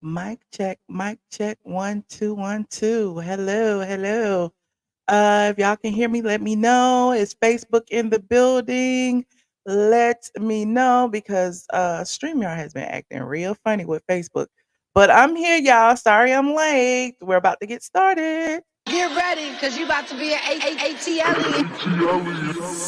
Mic check, 1, 2, 1, 2. Hello, hello. If y'all can hear me, let me know. Is Facebook in the building? Let me know because StreamYard has been acting real funny with Facebook. But I'm here, y'all. Sorry I'm late. We're about to get started. Get ready, because you about to be an ATLien.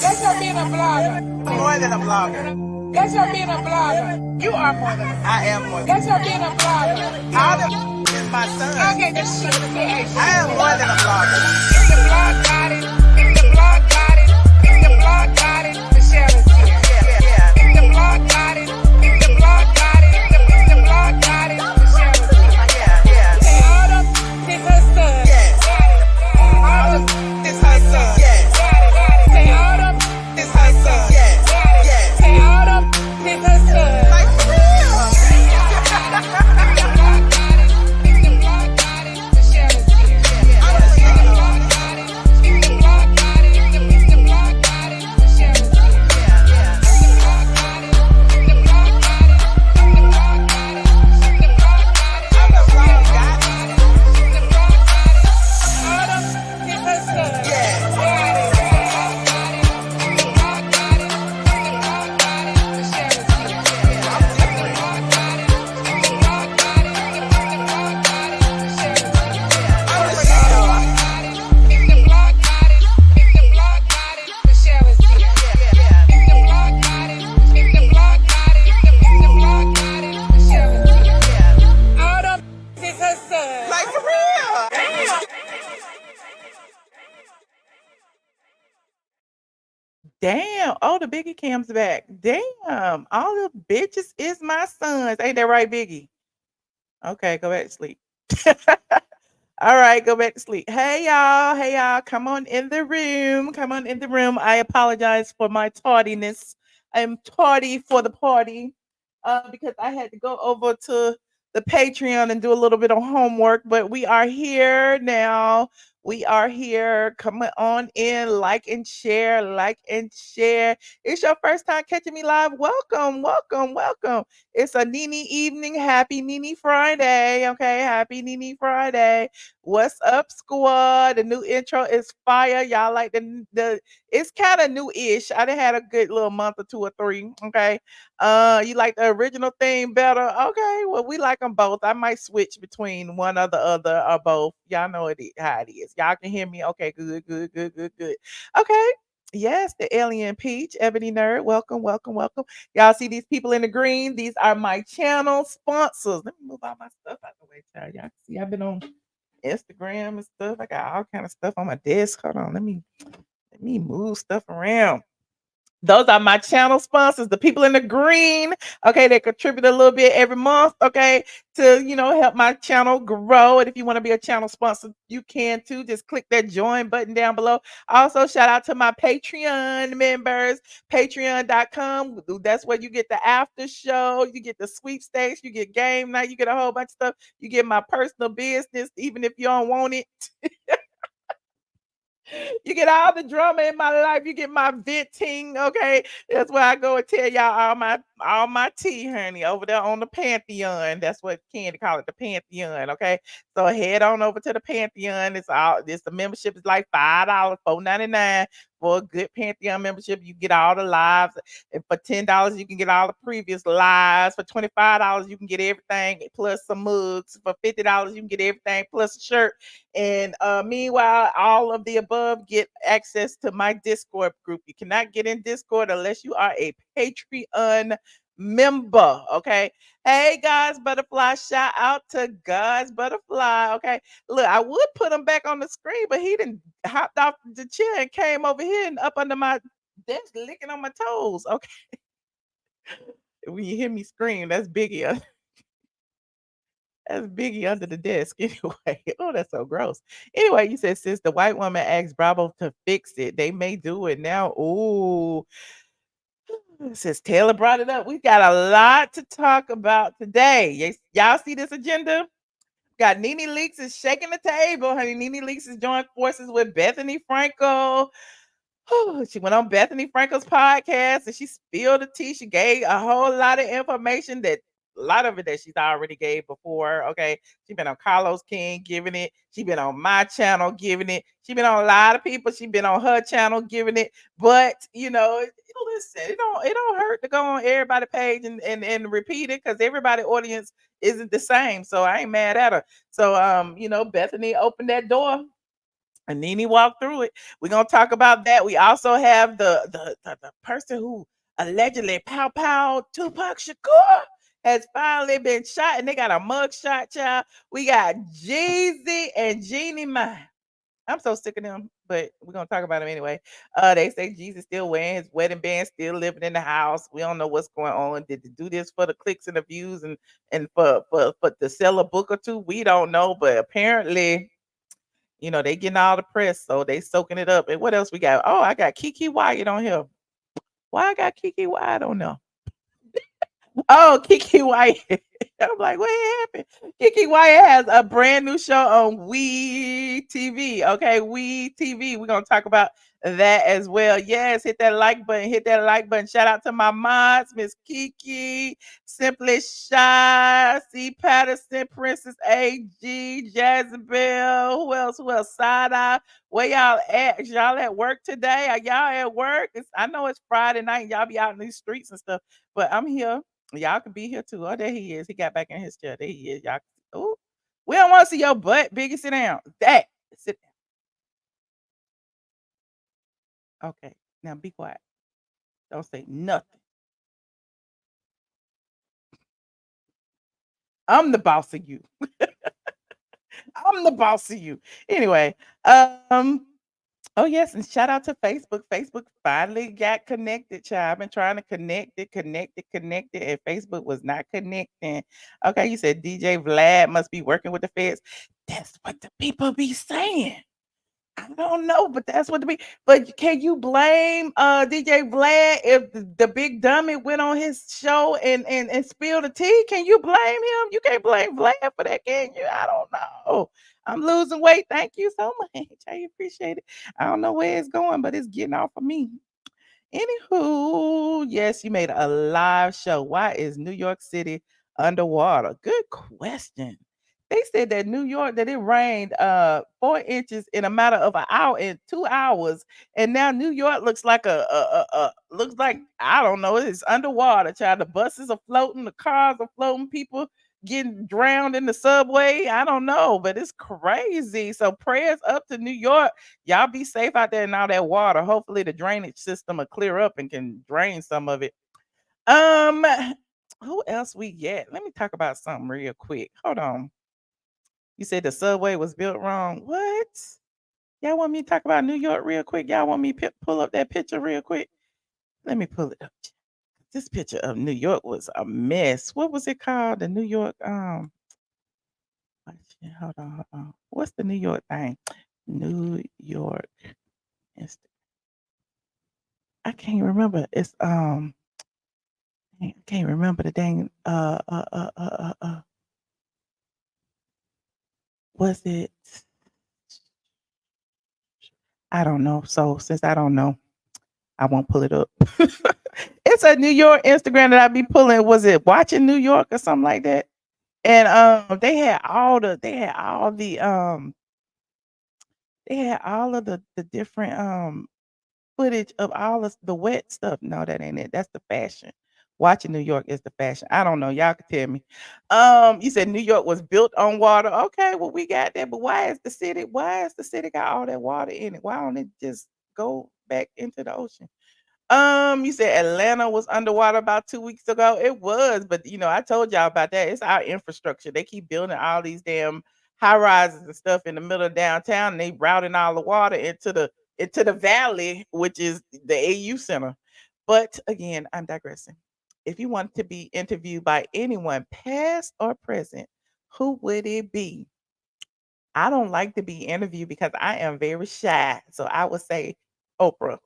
That's her being a blogger. More than a blogger. That's her being a blogger. You are more than a blogger. I am more than That's her being a blogger. All the is my son. Okay, this shit is I am more than a blogger. If the blog got it, if the blog got it, if the blog got it, Michelle is here. Yeah. If the blog got it, if the blog got it, if the blog got it, Michelle is here. Yeah. Say Autumn is her son. Yes. Autumn is her son. Yes. Say Autumn is her son. Yes. Yes. Say Autumn is her son. Like for real. Damn. Oh, the Biggie cam's back. Damn. All the bitches is my sons. Ain't that right, Biggie? Okay, go back to sleep. All right, go back to sleep. Hey y'all. Hey y'all. Come on in the room. Come on in the room. I apologize for my tardiness. I am tardy for the party. Because I had to go over to the Patreon and do a little bit of homework, but we are here now. We are here. Come on in, like and share, like and share. It's your first time catching me live. Welcome, welcome, welcome. It's a Nene evening. Happy Nene Friday. Okay, happy Nene Friday. What's up, squad? The new intro is fire. Y'all like the it's kind of new-ish. I done had a good little month or 2 or 3. Okay. You like the original theme better? Okay, well, we like them both. I might switch between one or the other or both. Y'all know how it is. Y'all can hear me. Okay, good. Okay. Yes, the alien peach, ebony nerd. Welcome, welcome, welcome. Y'all see these people in the green? These are my channel sponsors. Let me move all my stuff out the way, child. Y'all can see I've been on Instagram and stuff. I got all kind of stuff on my desk. Hold on, let me move stuff around. Those are my channel sponsors, the people in the green. Okay, they contribute a little bit every month, okay, to help my channel grow. And if you want to be a channel sponsor, you can too. Just click that join button down below. Also, shout out to my Patreon members, patreon.com. That's where you get the after show, you get the sweepstakes, you get game night, you get a whole bunch of stuff. You get my personal business, even if you don't want it. You get all the drama in my life. You get my venting. Okay. That's why I go and tell y'all all my tea, honey, over there on the Pantheon. That's what Candy call it, the Pantheon. Okay. So head on over to the Pantheon. The membership is like $5, $4.99 for a good Pantheon membership. You get all the lives. And for $10, you can get all the previous lives. For $25, you can get everything plus some mugs. For $50, you can get everything plus a shirt. And meanwhile, all of the above get access to my Discord group. You cannot get in Discord unless you are a Patreon member. Okay. Hey, God's Butterfly. Shout out to God's Butterfly. Okay. Look, I would put him back on the screen, but he didn't hopped off the chair and came over here and up under my desk licking on my toes. Okay. When you hear me scream, that's Biggie. That's Biggie under the desk. Anyway, oh, that's so gross. Anyway, you said, since the white woman asked Bravo to fix it, they may do it now. Ooh. Since Taylor brought it up, we got a lot to talk about today. Yes, y'all see this agenda? Got Nene Leakes is shaking the table, honey. Nene Leakes is joining forces with Bethenny Frankel. She went on Bethenny Frankel's podcast and she spilled the tea. She gave a whole lot of information that a lot of it that she's already gave before. Okay, she been on Carlos King giving it. She been on my channel giving it. She been on a lot of people. She been on her channel giving it. But listen, it don't hurt to go on everybody's page and repeat it because everybody audience isn't the same. So I ain't mad at her. So Bethenny opened that door and Nene walked through it. We're gonna talk about that. We also have the person who allegedly pow Tupac Shakur has finally been shot, and they got a mug shot, child. We got Jeezy and Jeannie Mai. I'm so sick of them, but we're gonna talk about them anyway. They say Jesus still wearing his wedding band, still living in the house. We don't know what's going on. Did they do this for the clicks and the views and for to sell a book or two? We don't know, but apparently they getting all the press, so they soaking it up. And what else we got? Oh, I got Keke Wyatt on here. Why I got Keke Wyatt on there? Oh, Keke Wyatt. I'm like, what happened? Keke Wyatt has a brand new show on WEtv. Okay, WEtv. We're gonna talk about that as well. Yes, hit that like button. Hit that like button. Shout out to my mods, Miss Kiki, Simply Shy, C. Patterson, Princess AG, Jezebel. Who else? Who else? Side Eye. Where y'all at? Is y'all at work today? Are y'all at work? I know it's Friday night. Y'all be out in these streets and stuff, but I'm here. Y'all can be here too. Oh, there he is. He got back in his chair. There he is. Y'all. Oh, we don't want to see your butt. Biggie, sit down. Sit down. Okay. Now be quiet. Don't say nothing. I'm the boss of you. I'm the boss of you. Anyway, oh yes, and shout out to Facebook. Facebook finally got connected, child. I've been trying to connect it, and Facebook was not connecting. Okay, you said DJ Vlad must be working with the feds. That's what the people be saying. I don't know, but that's what the be. But can you blame DJ Vlad if the big dummy went on his show and spilled the tea? Can you blame him? You can't blame Vlad for that, can you? I don't know. I'm losing weight. Thank you so much. I appreciate it. I don't know where it's going, but it's getting off of me. Anywho, yes, you made a live show. Why is New York City underwater? Good question. They said that New York that it rained 4 inches in a matter of an hour in 2 hours, and now New York looks like looks like I don't know, it's underwater. Child, the buses are floating, the cars are floating, people getting drowned in the subway. I don't know, but it's crazy. So prayers up to New York. Y'all be safe out there in all that water. Hopefully the drainage system will clear up and can drain some of it. Um, who else we get? Let me talk about something real quick. Hold on. You said the subway was built wrong. What? Y'all want me to talk about New York real quick? Y'all want me to pull up that picture real quick? Let me pull it up. This picture of New York was a mess. What was it called? The New York hold on, hold on. What's the New York thing? New York. I can't remember. It's I can't remember the dang was it I don't know. So since I don't know, I won't pull it up. It's a New York Instagram that I be pulling. Was it watching New York or something like that? And they had all of the different footage of all of the wet stuff. No, that ain't it. That's the fashion. Watching New York is the fashion. I don't know. Y'all can tell me. You said New York was built on water. Okay, well we got that, but why is the city got all that water in it? Why don't it just go back into the ocean? You said Atlanta was underwater about 2 weeks ago. It was, but I told y'all about that. It's our infrastructure. They keep building all these damn high rises and stuff in the middle of downtown, and they routing all the water into the valley, which is the AU Center. But again, I'm digressing. If you want to be interviewed by anyone, past or present, who would it be? I don't like to be interviewed because I am very shy. So I would say Oprah.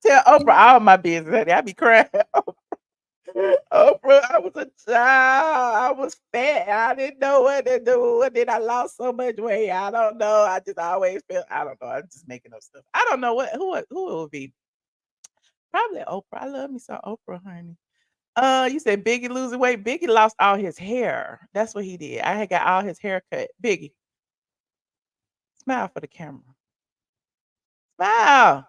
Tell Oprah all my business, honey. I be crying. Oprah, I was a child. I was fat. I didn't know what to do. And then I lost so much weight. I don't know. I just always felt, I don't know. I'm just making up stuff. I don't know who it would be. Probably Oprah. I love me some Oprah, honey. You said Biggie losing weight. Biggie lost all his hair. That's what he did. I had got all his hair cut. Biggie, smile for the camera. Smile.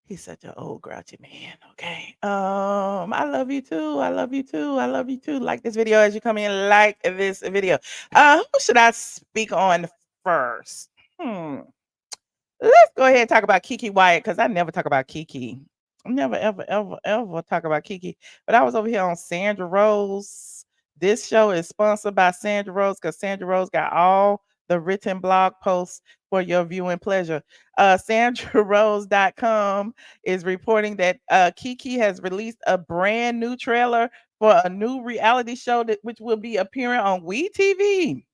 He's such an old grouchy man. Okay. I love you too. I love you too. I love you too. Like this video as you come in. Like this video. Who should I speak on first? Let's go ahead and talk about Keke Wyatt because I never talk about Keke. Never, ever, ever, ever talk about Keke. But I was over here on Sandra Rose. This show is sponsored by Sandra Rose because Sandra Rose got all the written blog posts for your viewing pleasure. SandraRose.com is reporting that Keke has released a brand new trailer for a new reality show which will be appearing on WeTV.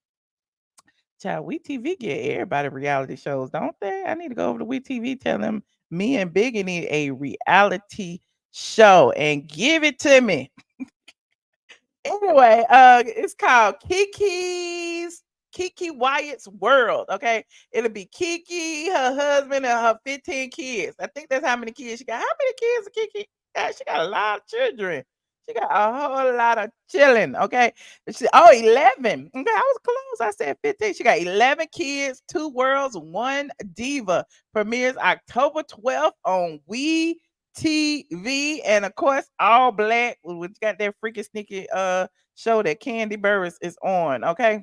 Child, WeTV get everybody reality shows, don't they? I need to go over to WeTV, tell them me and Biggie need a reality show and give it to me. Anyway, it's called Keke Wyatt's World. Okay, it'll be Keke, her husband, and her 15 kids. I think that's how many kids she got. How many kids Keke got? She got a lot of children. She got a whole lot of children. Okay, 11. Okay, I was close. I said 15. She got 11 kids, 2 worlds, 1 diva. Premieres October 12th on TV, and of course, all black. We got that freaking sneaky show that Candy Burris is on. Okay,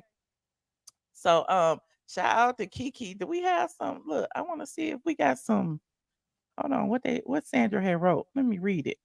so shout out to Keke. Do we have some? Look, I want to see if we got some. Hold on, what Sandra had wrote. Let me read it.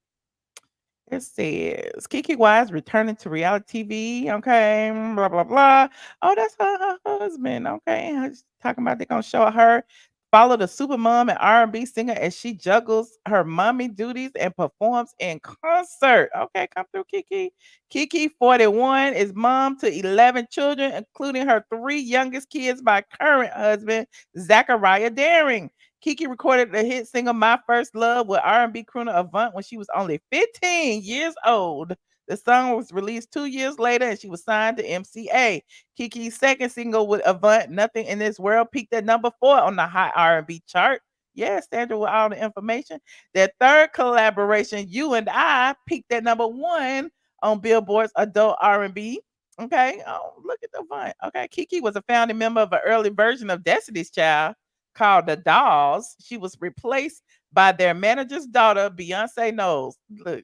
It says Keke Wyatt returning to reality TV. Okay, blah blah blah. Oh, that's her husband. Okay, talking about they're gonna show her follow the supermom and R&B singer as she juggles her mommy duties and performs in concert. Okay, come through, Keke. Keke, 41, is mom to 11 children, including her 3 youngest kids by current husband Zachariah Daring. Keke recorded the hit single "My First Love" with R&B crooner Avant when she was only 15 years old. The song was released 2 years later, and she was signed to MCA. Keke's second single with Avant, "Nothing in This World," peaked at number 4 on the Hot R&B chart. Yes, Sandra with all the information. Their third collaboration, "You and I," peaked at number 1 on Billboard's Adult R&B. Okay, oh, look at the Avant. Okay, Keke was a founding member of an early version of Destiny's Child called the Dolls. She was replaced by their manager's daughter, Beyonce Knowles. Look,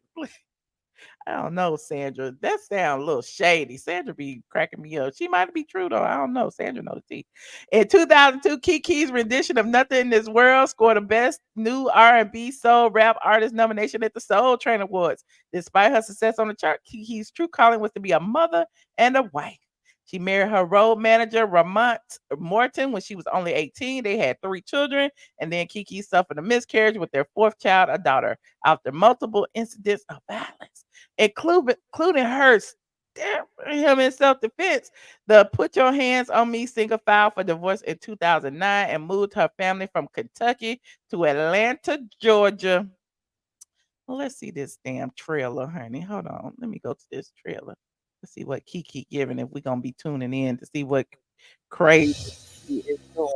I don't know, Sandra. That sounds a little shady. Sandra be cracking me up. She might be true though. I don't know. Sandra knows the tea. In 2002, Keke's rendition of "Nothing in This World" scored a Best New R&B Soul Rap Artist nomination at the Soul Train Awards. Despite her success on the chart, Keke's true calling was to be a mother and a wife. She married her road manager, Ramont Morton, when she was only 18. They had 3 children, and then Keke suffered a miscarriage with their 4th child, a daughter, after multiple incidents of violence, including her stabbing him in self-defense. The "Put Your Hands on Me" singer filed for divorce in 2009 and moved her family from Kentucky to Atlanta, Georgia. Well, let's see this damn trailer, honey. Hold on. Let me go to this trailer. Let's see what Keke giving if we're gonna be tuning in to see what crazy she is doing.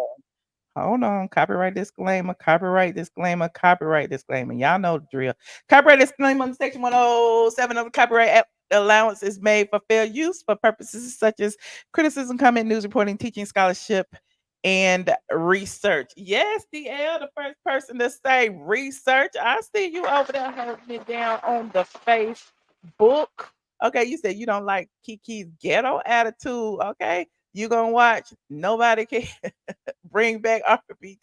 Hold on. Copyright disclaimer, copyright disclaimer, copyright disclaimer. Y'all know the drill. Copyright disclaimer on section 107 of the Copyright Act. Allowance is made for fair use for purposes such as criticism, comment, news reporting, teaching, scholarship, and research. Yes, DL, the first person to say research. I see you over there holding it down on the Facebook. Okay, you said you don't like Keke's ghetto attitude. Okay, you gonna watch Nobody Can Bring Back R&B.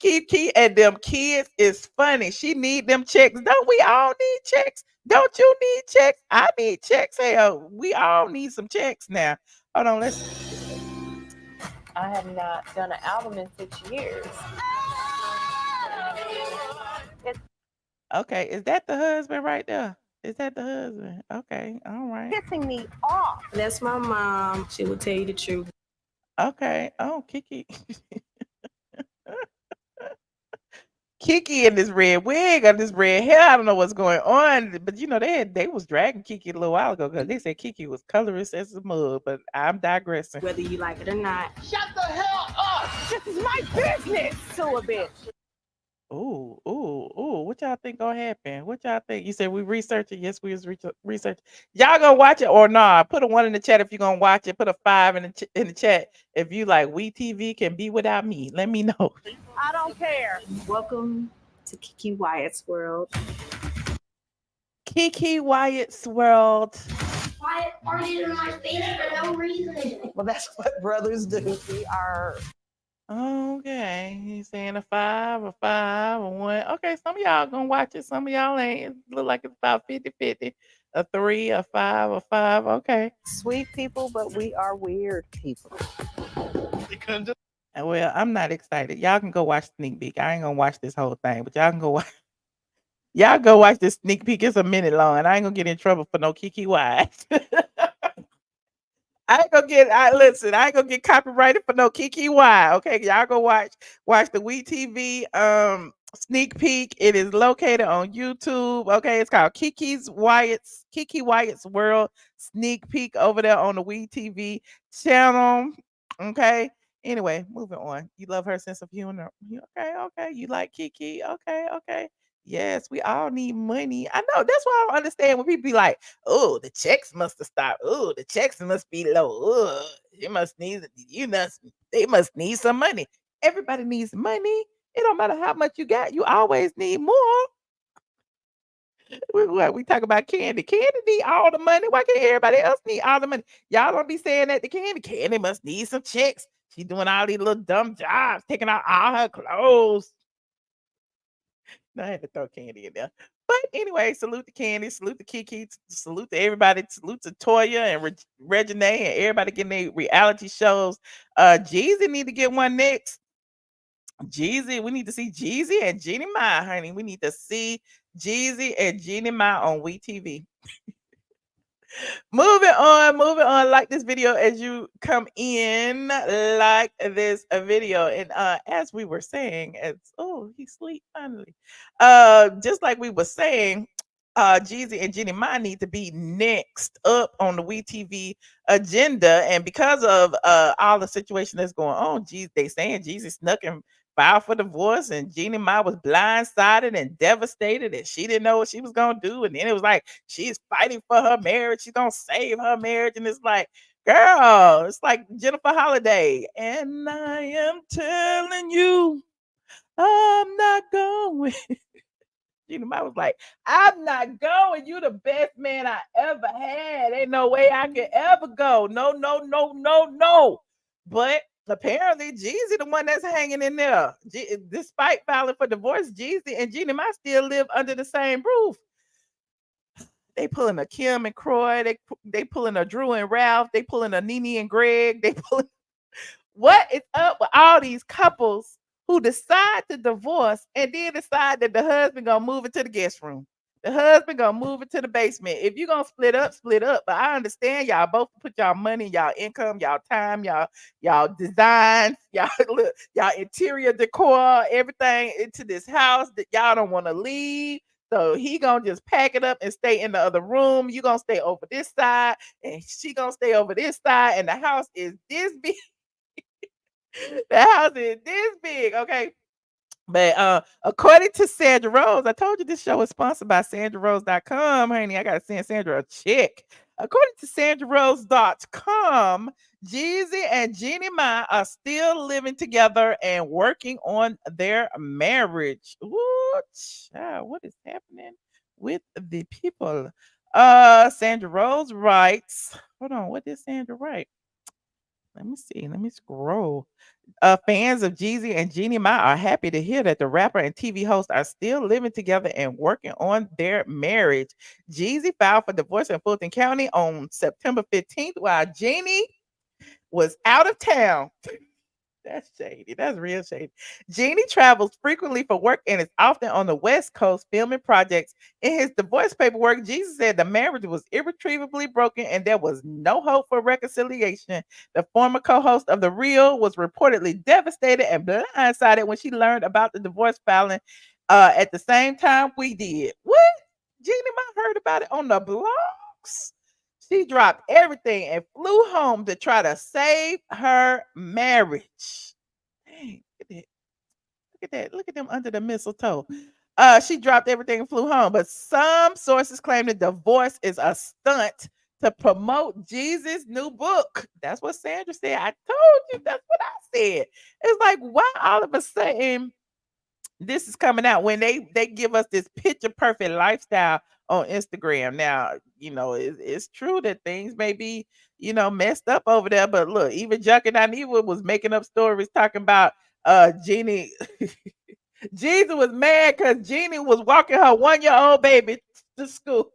Keke and them kids is funny. She need them checks. Don't we all need checks? Don't you need checks? I need checks. Hell, we all need some checks now. Hold on, let's. I have not done an album in 6 years. Okay, is that the husband right there? Is that the husband? Okay, all right. Pissing me off. That's my mom. She will tell you the truth. Okay. Oh, Keke. Keke in this red wig and this red hair. I don't know what's going on, but you know they was dragging Keke a little while ago because they said Keke was colorist as a mug. But I'm digressing. Whether you like it or not. Shut the hell up! This is my business. To a bitch. Ooh. What y'all think gonna happen? What y'all think? You said we research it. Yes, we was research. Y'all gonna watch it or not? Put a 1 in the chat if you gonna watch it. Put a 5 in the chat if you like WeTV can be without me. Let me know. I don't care. Welcome to Keke Wyatt's world. Keke Wyatt's world. Why are you in my face for no reason? Well, that's what brothers do. We are Okay, he's saying a 5, a 5, a 1. Okay, some of y'all gonna watch it. Some of y'all ain't. It look like it's about 50-50. A 3, a 5, a 5. Okay. Sweet people, but we are weird people. Well, I'm not excited. Y'all can go watch sneak peek. I ain't gonna watch this whole thing, but y'all can go watch. Y'all go watch this sneak peek. It's a minute long. And I ain't gonna get in trouble for no Keke Wyatt. I ain't gonna get. Listen. I ain't gonna get copyrighted for no Keke Wyatt. Okay, y'all go watch the WeTV sneak peek. It is located on YouTube. Okay, it's called Keke Wyatt's World Sneak Peek over there on the WeTV channel. Okay. Anyway, moving on. You love her sense of humor. Okay. You like Keke. Okay. Yes, we all need money. I know. That's why I don't understand when people be like, "Oh, the checks must have stopped. Oh, the checks must be low. Oh, they must need some money." Everybody needs money. It don't matter how much you got. You always need more. We talk about Candy. Candy need all the money. Why can't everybody else need all the money? Y'all don't be saying that to Candy. Candy must need some checks. She doing all these little dumb jobs, taking out all her clothes. No, I had to throw Candy in there. But anyway, salute to Candy, salute to Keke, salute to everybody, salute to Toya and Regine and everybody getting their reality shows. Jeezy need to get one next. Jeezy, we need to see Jeezy and Jeannie Mai, honey. We need to see Jeezy and Jeannie Mai on WeTV. Moving on. Like this video as you come in. Like this video. And as we were saying, as he sleep finally. Just like we were saying, Jeezy and Jeannie Mai need to be next up on the WeTV agenda. And because of all the situation that's going on, they saying Jeezy snuck and filed for divorce, and Jeannie Mai was blindsided and devastated, and she didn't know what she was gonna do. And then it was like she's fighting for her marriage, she's gonna save her marriage, and it's like, girl, it's like Jennifer Holiday, and I am telling you, I'm not going. Jeannie Mai was like, I'm not going. You the best man I ever had. Ain't no way I could ever go. No. But apparently, Jeezy the one that's hanging in there. Despite filing for divorce, Jeezy and Jeannie Mai still live under the same roof. They pulling a Kim and Croy. They pulling a Drew and Ralph. They pulling a Nene and Greg. They pulling. What is up with all these couples who decide to divorce and then decide that the husband gonna move into the guest room? The husband gonna move into the basement. If you gonna split up, split up. But I understand y'all both put y'all money, y'all income, y'all time, y'all designs, y'all look, y'all interior decor, everything into this house that y'all don't want to leave. So he gonna just pack it up and stay in the other room. You gonna stay over this side, and she gonna stay over this side, and the house is this big. The house is this big, okay? But according to Sandra Rose, I told you this show is sponsored by SandraRose.com, honey. I gotta send Sandra a check. According to SandraRose.com, Jeezy and Jeannie Mai are still living together and working on their marriage. Ooh, child, what is happening with the people? Sandra Rose writes, hold on, what did Sandra write? Let me see. Let me scroll. Fans of Jeezy and Jeannie Mai are happy to hear that the rapper and TV host are still living together and working on their marriage. Jeezy filed for divorce in Fulton County on September 15th, while Jeannie was out of town. That's shady. That's real shady. Jeannie travels frequently for work and is often on the West Coast filming projects. In his divorce paperwork, Jesus said the marriage was irretrievably broken and there was no hope for reconciliation. The former co-host of The Real was reportedly devastated and blindsided when she learned about the divorce filing at the same time we did. What? Jeannie Mai heard about it on the blogs? She dropped everything and flew home to try to save her marriage. Dang, look at that. Look at that. Look at them under the mistletoe. She dropped everything and flew home. But some sources claim the divorce is a stunt to promote Jesus' new book. That's what Sandra said. I told you. That's what I said. It's like, why all of a sudden this is coming out when they give us this picture perfect lifestyle on Instagram? Now, it's true that things may be, messed up over there. But look, even Junkie Naiva was making up stories talking about Jeannie. Jesus was mad because Jeannie was walking her 1-year-old baby to school.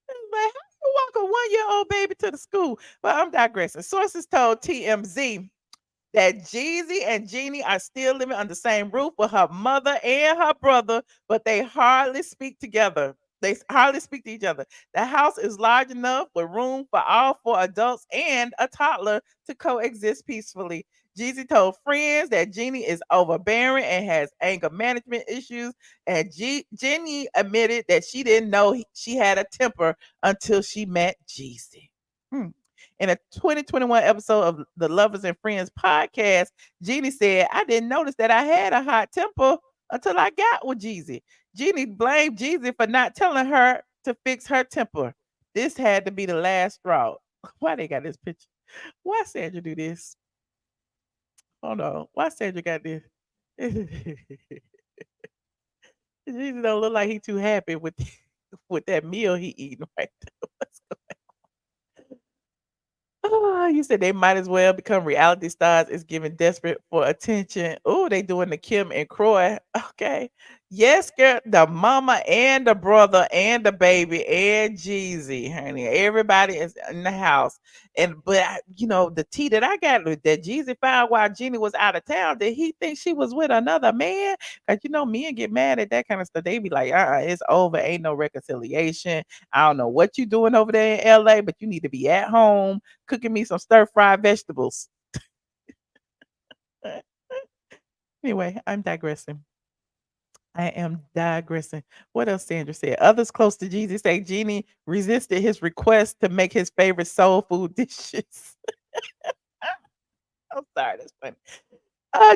Like, how you walk a 1-year-old baby to the school? Well, I'm digressing. Sources told TMZ that Jeezy and Jeannie are still living under the same roof with her mother and her brother, but they hardly speak together. They hardly speak to each other. The house is large enough with room for all 4 adults and a toddler to coexist peacefully. Jeezy told friends that Jeannie is overbearing and has anger management issues, and Jeannie admitted that she didn't know she had a temper until she met Jeezy. Hmm. In a 2021 episode of the Lovers and Friends podcast, Jeannie said, I didn't notice that I had a hot temper until I got with Jeezy. Jeannie blamed Jeezy for not telling her to fix her temper. This had to be the last straw. Why they got this picture? Why Sandra do this? Hold on. Why Sandra got this? Jeezy don't look like he too happy with with that meal he eating right there. What's Oh, you said they might as well become reality stars. It's giving desperate for attention. Oh, they doing the Kim and Croy. Okay. Yes, girl. The mama and the brother and the baby and Jeezy, honey. Everybody is in the house. The tea that I got with that Jeezy found while Jeannie was out of town, did he think she was with another man? Because men get mad at that kind of stuff. They be like, it's over. Ain't no reconciliation. I don't know what you doing over there in LA, but you need to be at home cooking me some stir-fried vegetables. Anyway, I'm digressing. I am digressing. What else Sandra said? Others close to Jeezy say Jeannie resisted his request to make his favorite soul food dishes. I'm sorry, that's funny.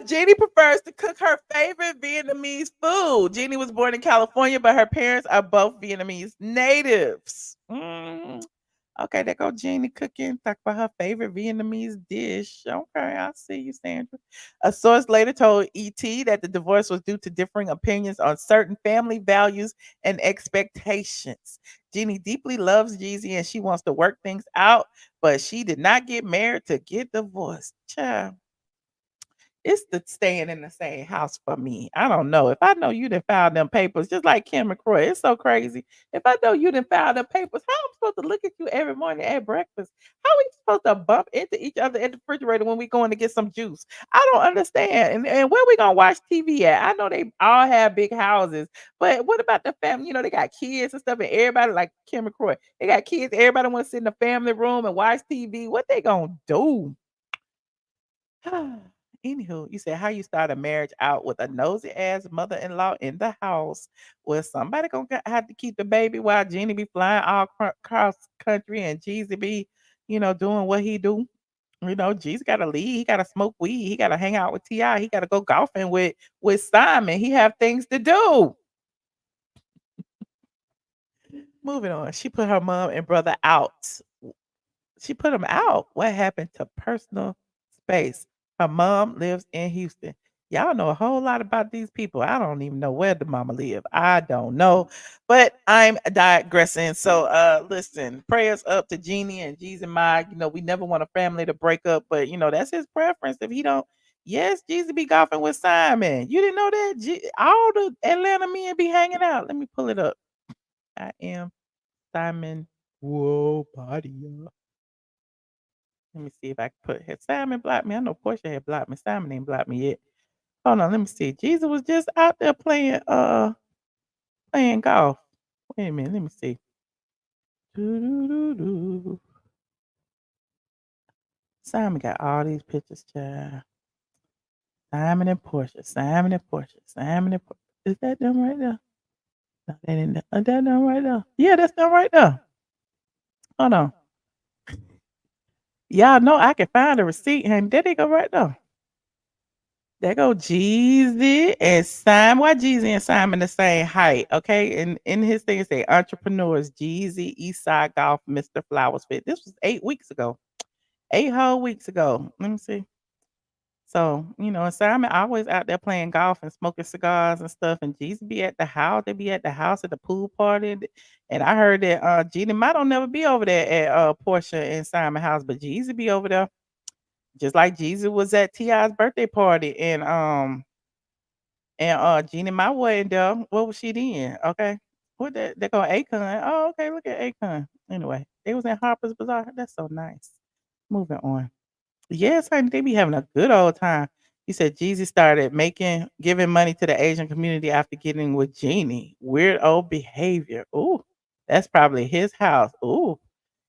Jeannie prefers to cook her favorite Vietnamese food. Jeannie was born in California, but her parents are both Vietnamese natives. Okay, there go Jeannie cooking. Talk about her favorite Vietnamese dish. Okay, I see you, Sandra. A source later told ET that the divorce was due to differing opinions on certain family values and expectations. Jeannie deeply loves Jeezy and she wants to work things out, but she did not get married to get divorced. Child. It's the staying in the same house for me. I don't know. If I know you didn't file them papers, just like Kim and Croy, it's so crazy. If I know you didn't file them papers, how am I supposed to look at you every morning at breakfast? How are we supposed to bump into each other at the refrigerator when we going to get some juice? I don't understand. And where we gonna watch TV at? I know they all have big houses, but what about the family? They got kids and stuff, and everybody like Kim and Croy, they got kids. Everybody want to sit in the family room and watch TV. What they gonna do? Anywho, you said how you start a marriage out with a nosy ass mother-in-law in the house. Well, somebody gonna have to keep the baby while Jeannie be flying all across country and Jeezy be, doing what he do. Jeezy gotta leave. He gotta smoke weed. He gotta hang out with Ti. He gotta go golfing with Simon. He have things to do. Moving on. She put her mom and brother out. She put them out. What happened to personal space? Her mom lives in Houston. Y'all know a whole lot about these people. I don't even know where the mama live. I don't know. But I'm digressing. So listen, prayers up to Jeannie and Jeezy Mai. We never want a family to break up, but that's his preference. If he don't, yes, Jeezy be golfing with Simon. You didn't know that? All the Atlanta men be hanging out. Let me pull it up. I am Simon. Whoa, body up. Let me see if I can put had Simon blocked me. I know Portia had blocked me. Simon ain't blocked me yet. Hold on, let me see. Jesus was just out there playing golf. Wait a minute, let me see. Doo-doo-doo-doo. Simon got all these pictures, child. Simon and Portia, Simon and Portia, Simon and Portia. Is that them right there? No, that ain't them. Is that them right there? Yeah, that's them right there. Hold on. Y'all know I can find a receipt, and there they go right there. There go Jeezy and Simon. Why Jeezy and Simon the same height? Okay. And in his thing, it say entrepreneurs, Jeezy, Eastside Golf, Mr. Flowers Fit. This was 8 weeks ago. 8 whole weeks ago. Let me see. So, and Simon always out there playing golf and smoking cigars and stuff. And Jeezy be at the house. They be at the house at the pool party. And I heard that Jeannie Mai don't never be over there at Portia and Simon house, but Jeezy be over there. Just like Jeezy was at T.I.'s birthday party. And Jeannie Mai wasn't there. What was she then? Okay. What that they go Akon. Oh, okay, look at Akon. Anyway, they was in Harper's Bazaar. That's so nice. Moving on. Yes, honey, they be having a good old time. He said Jeezy started giving money to the Asian community after getting with Jeannie. Weird old behavior. Ooh, that's probably his house. Ooh,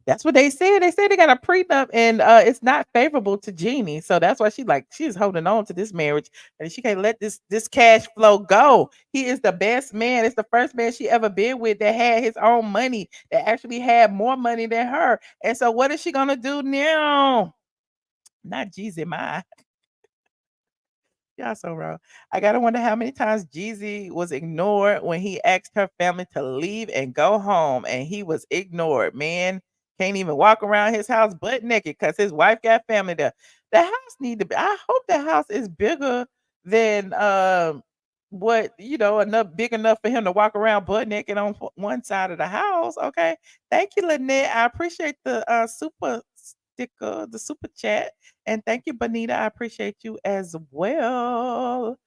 that's what they said. They said they got a prenup and it's not favorable to Jeannie. So that's why she's holding on to this marriage and she can't let this cash flow go. He is the best man. It's the first man she ever been with that had his own money, that actually had more money than her. And so what is she gonna do now? Not Jeezy Mai. Y'all so wrong. I gotta wonder how many times Jeezy was ignored when he asked her family to leave and go home, and he was ignored. Man can't even walk around his house butt naked because his wife got family there. The house need to be. I hope the house is bigger than what enough big enough for him to walk around butt naked on one side of the house. Okay, thank you, Lynette. I appreciate the super sticker, the super chat. And thank you, Bonita. I appreciate you as well.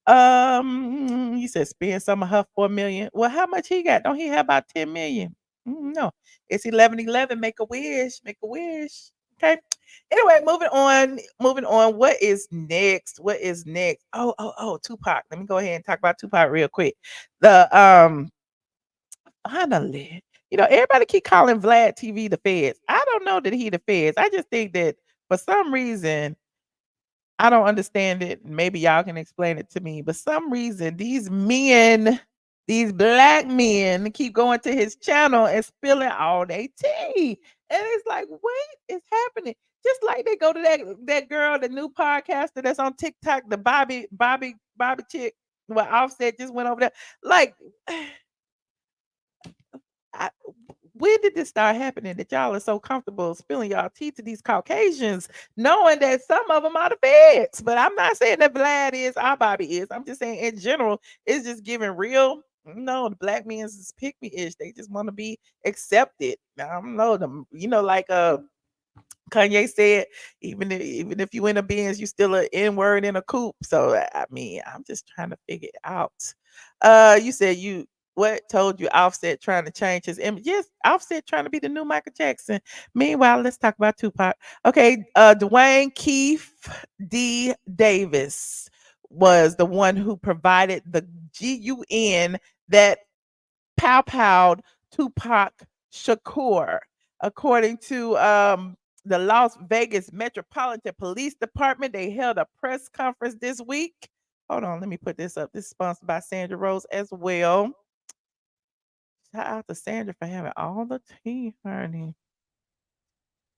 You said spend some of her 4 million. Well, how much he got? Don't he have about 10 million? No, it's 1111. Make a wish. Make a wish. Okay. Anyway, moving on. Moving on. What is next? What is next? Oh, Tupac. Let me go ahead and talk about Tupac real quick. The finally, everybody keep calling Vlad TV the feds. I don't know that he the feds. I just think that for some reason, I don't understand it. Maybe y'all can explain it to me. But some reason these men, these black men, keep going to his channel and spilling all their tea. And it's like, what is happening? Just like they go to that girl, the new podcaster that's on TikTok, the Bobby chick, where Offset just went over there. Like, I, when did this start happening that y'all are so comfortable spilling y'all tea to these Caucasians, knowing that some of them are the feds? But I'm not saying that Vlad is, our Bobby is. I'm just saying in general, it's just giving real. No, the black men's is pick me ish. They just want to be accepted. I don't know them. Like Kanye said, even if you in a Benz, you still an N word in a coupe. So I mean, I'm just trying to figure it out. You said what told you Offset trying to change his image? Yes, Offset trying to be the new Michael Jackson. Meanwhile, let's talk about Tupac. Okay, Dwayne Keith D. Davis was the one who provided the GUN that pow-powed Tupac Shakur. According to the Las Vegas Metropolitan Police Department, they held a press conference this week. Hold on, let me put this up. This is sponsored by Sandra Rose as well. Shout out to Sandra for having all the tea, honey.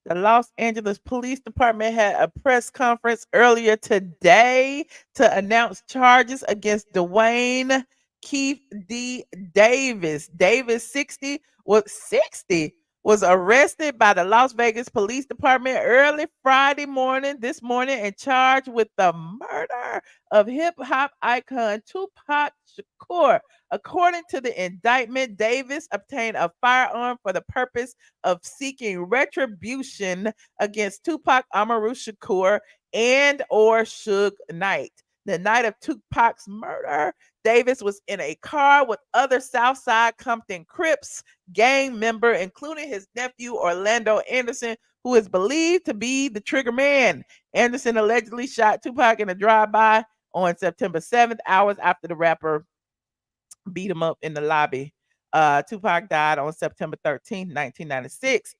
The Los Angeles Police Department had a press conference earlier today to announce charges against Dwayne Keith D. Davis. Davis, 60, was arrested by the Las Vegas Police Department early Friday morning, this morning, and charged with the murder of hip hop icon Tupac Shakur. According to the indictment, Davis obtained a firearm for the purpose of seeking retribution against Tupac Amaru Shakur and or Suge Knight. The night of Tupac's murder, Davis was in a car with other Southside Compton Crips gang member, including his nephew Orlando Anderson, who is believed to be the trigger man. Anderson allegedly shot Tupac in a drive-by on September 7th, hours after the rapper beat him up in the lobby. Tupac died on September 13th, 1996.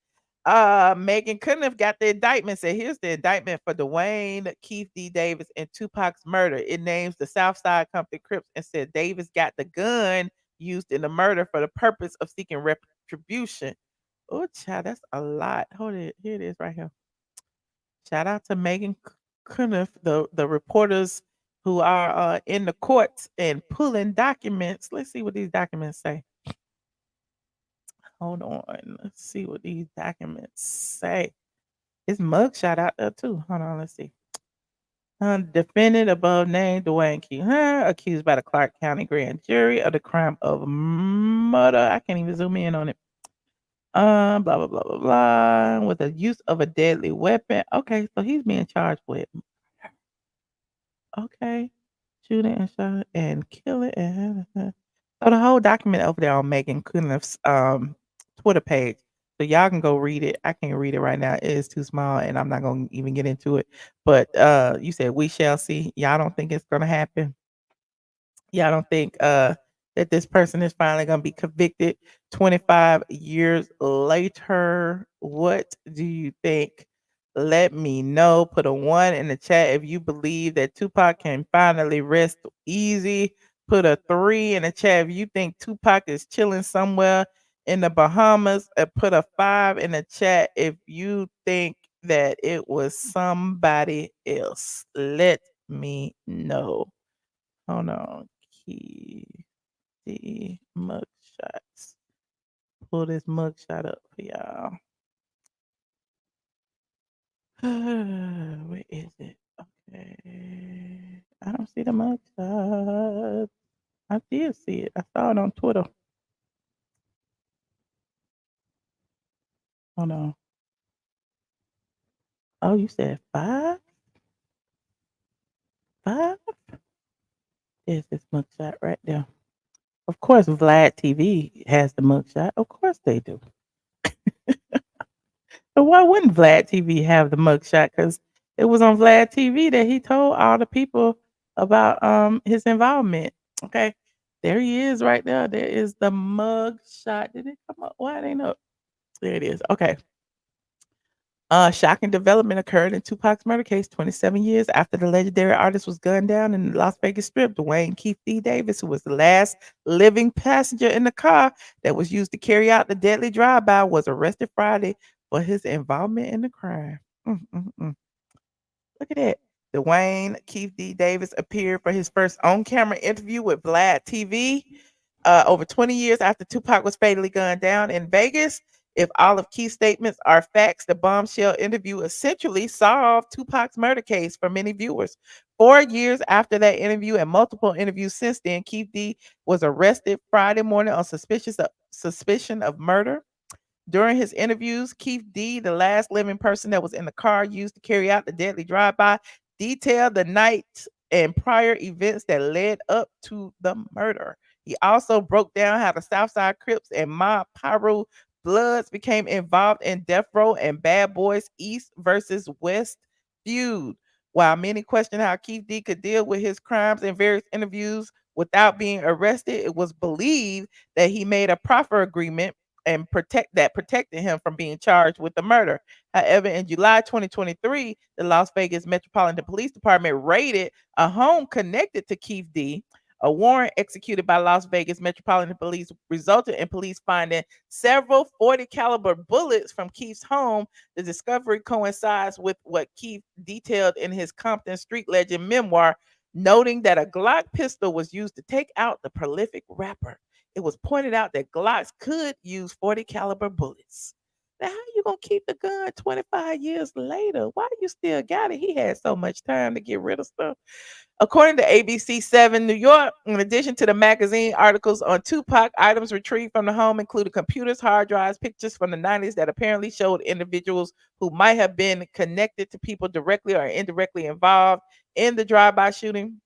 Megan couldn't have got the indictment. Said, here's the indictment for Dwayne Keith D. Davis and Tupac's murder. It names the Southside Compton Crips and said Davis got the gun used in the murder for the purpose of seeking retribution. Oh, child, that's a lot. Hold it. Here it is right here. Shout out to Megan Cuniff, the reporters who are in the courts and pulling documents. Let's see what these documents say. Hold on. Let's see what these documents say. His mugshot out there too. Hold on. Let's see. Defendant above named Dwayne Key, accused by the Clark County Grand Jury of the crime of murder. I can't even zoom in on it. Blah blah blah blah blah. With the use of a deadly weapon. Okay, so he's being charged with. Okay, shooting and shot and killing. So the whole document over there on Megan Kunliff's Twitter page. So y'all can go read it. I can't read it right now. It is too small, and I'm not gonna even get into it. But you said we shall see. Y'all don't think it's gonna happen? Y'all don't think that this person is finally gonna be convicted 25 years later? What do you think? Let me know. Put a 1 in the chat if you believe that Tupac can finally rest easy. Put a 3 in the chat if you think Tupac is chilling somewhere in the Bahamas. Put a 5 in the chat if you think that it was somebody else. Let me know. Hold on. Key the mugshots. Pull this mugshot up for y'all. Where is it? Okay. I don't see the mugshot. I did see it. I saw it on Twitter. Hold on. Oh, you said 5? 5? There's this mugshot right there. Of course, Vlad TV has the mugshot. Of course they do. So why wouldn't Vlad TV have the mugshot? Because it was on Vlad TV that he told all the people about his involvement. Okay. There he is right there. There is the mugshot. Did it come up? Why it ain't up? There it is. Okay. Shocking development occurred in Tupac's murder case 27 years after the legendary artist was gunned down in the Las Vegas Strip. Dwayne Keith D. Davis, who was the last living passenger in the car that was used to carry out the deadly drive-by, was arrested Friday for his involvement in the crime. Look at that. Dwayne Keith D. Davis appeared for his first on-camera interview with Vlad TV over 20 years after Tupac was fatally gunned down in Vegas. If all of Keith's statements are facts, the bombshell interview essentially solved Tupac's murder case for many viewers. 4 years after that interview and multiple interviews since then, Keith D was arrested Friday morning on suspicion of murder. During his interviews, Keith D, the last living person that was in the car used to carry out the deadly drive-by, detailed the night and prior events that led up to the murder. He also broke down how the Southside Crips and Mob Pyro Bloods became involved in Death Row and Bad Boys East versus West feud. While many questioned how Keith D could deal with his crimes in various interviews without being arrested, it was believed that he made a proffer agreement and protected him from being charged with the murder. However, in July 2023, the Las Vegas Metropolitan Police Department raided a home connected to Keith D. A warrant executed by Las Vegas Metropolitan Police resulted in police finding several 40 caliber bullets from Keith's home. The discovery coincides with what Keith detailed in his Compton Street Legend memoir, noting that a Glock pistol was used to take out the prolific rapper. It was pointed out that Glocks could use 40 caliber bullets. Now, how you gonna keep the gun 25 years later? Why you still got it? He had so much time to get rid of stuff. According to ABC 7 New York, in addition to the magazine articles on Tupac, items retrieved from the home included computers, hard drives, pictures from the 90s that apparently showed individuals who might have been connected to people directly or indirectly involved in the drive-by shooting.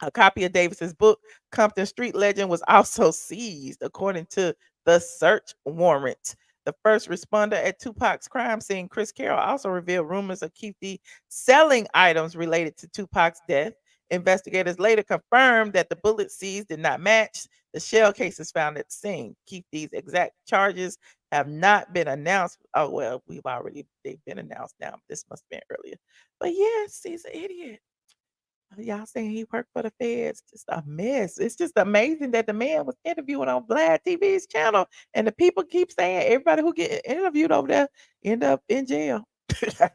A copy of Davis's book, Compton Street Legend, was also seized, according to the search warrant. The first responder at Tupac's crime scene, Chris Carroll, also revealed rumors of Keith D selling items related to Tupac's death. Investigators later confirmed that the bullets seized did not match the shell cases found at the scene. Keith D's exact charges have not been announced. Oh, well, they've been announced now. This must have been earlier. But yes, he's an idiot. Y'all saying he worked for the feds. Just a mess. It's just amazing that the man was interviewing on Vlad TV's channel, and the people keep saying everybody who get interviewed over there end up in jail.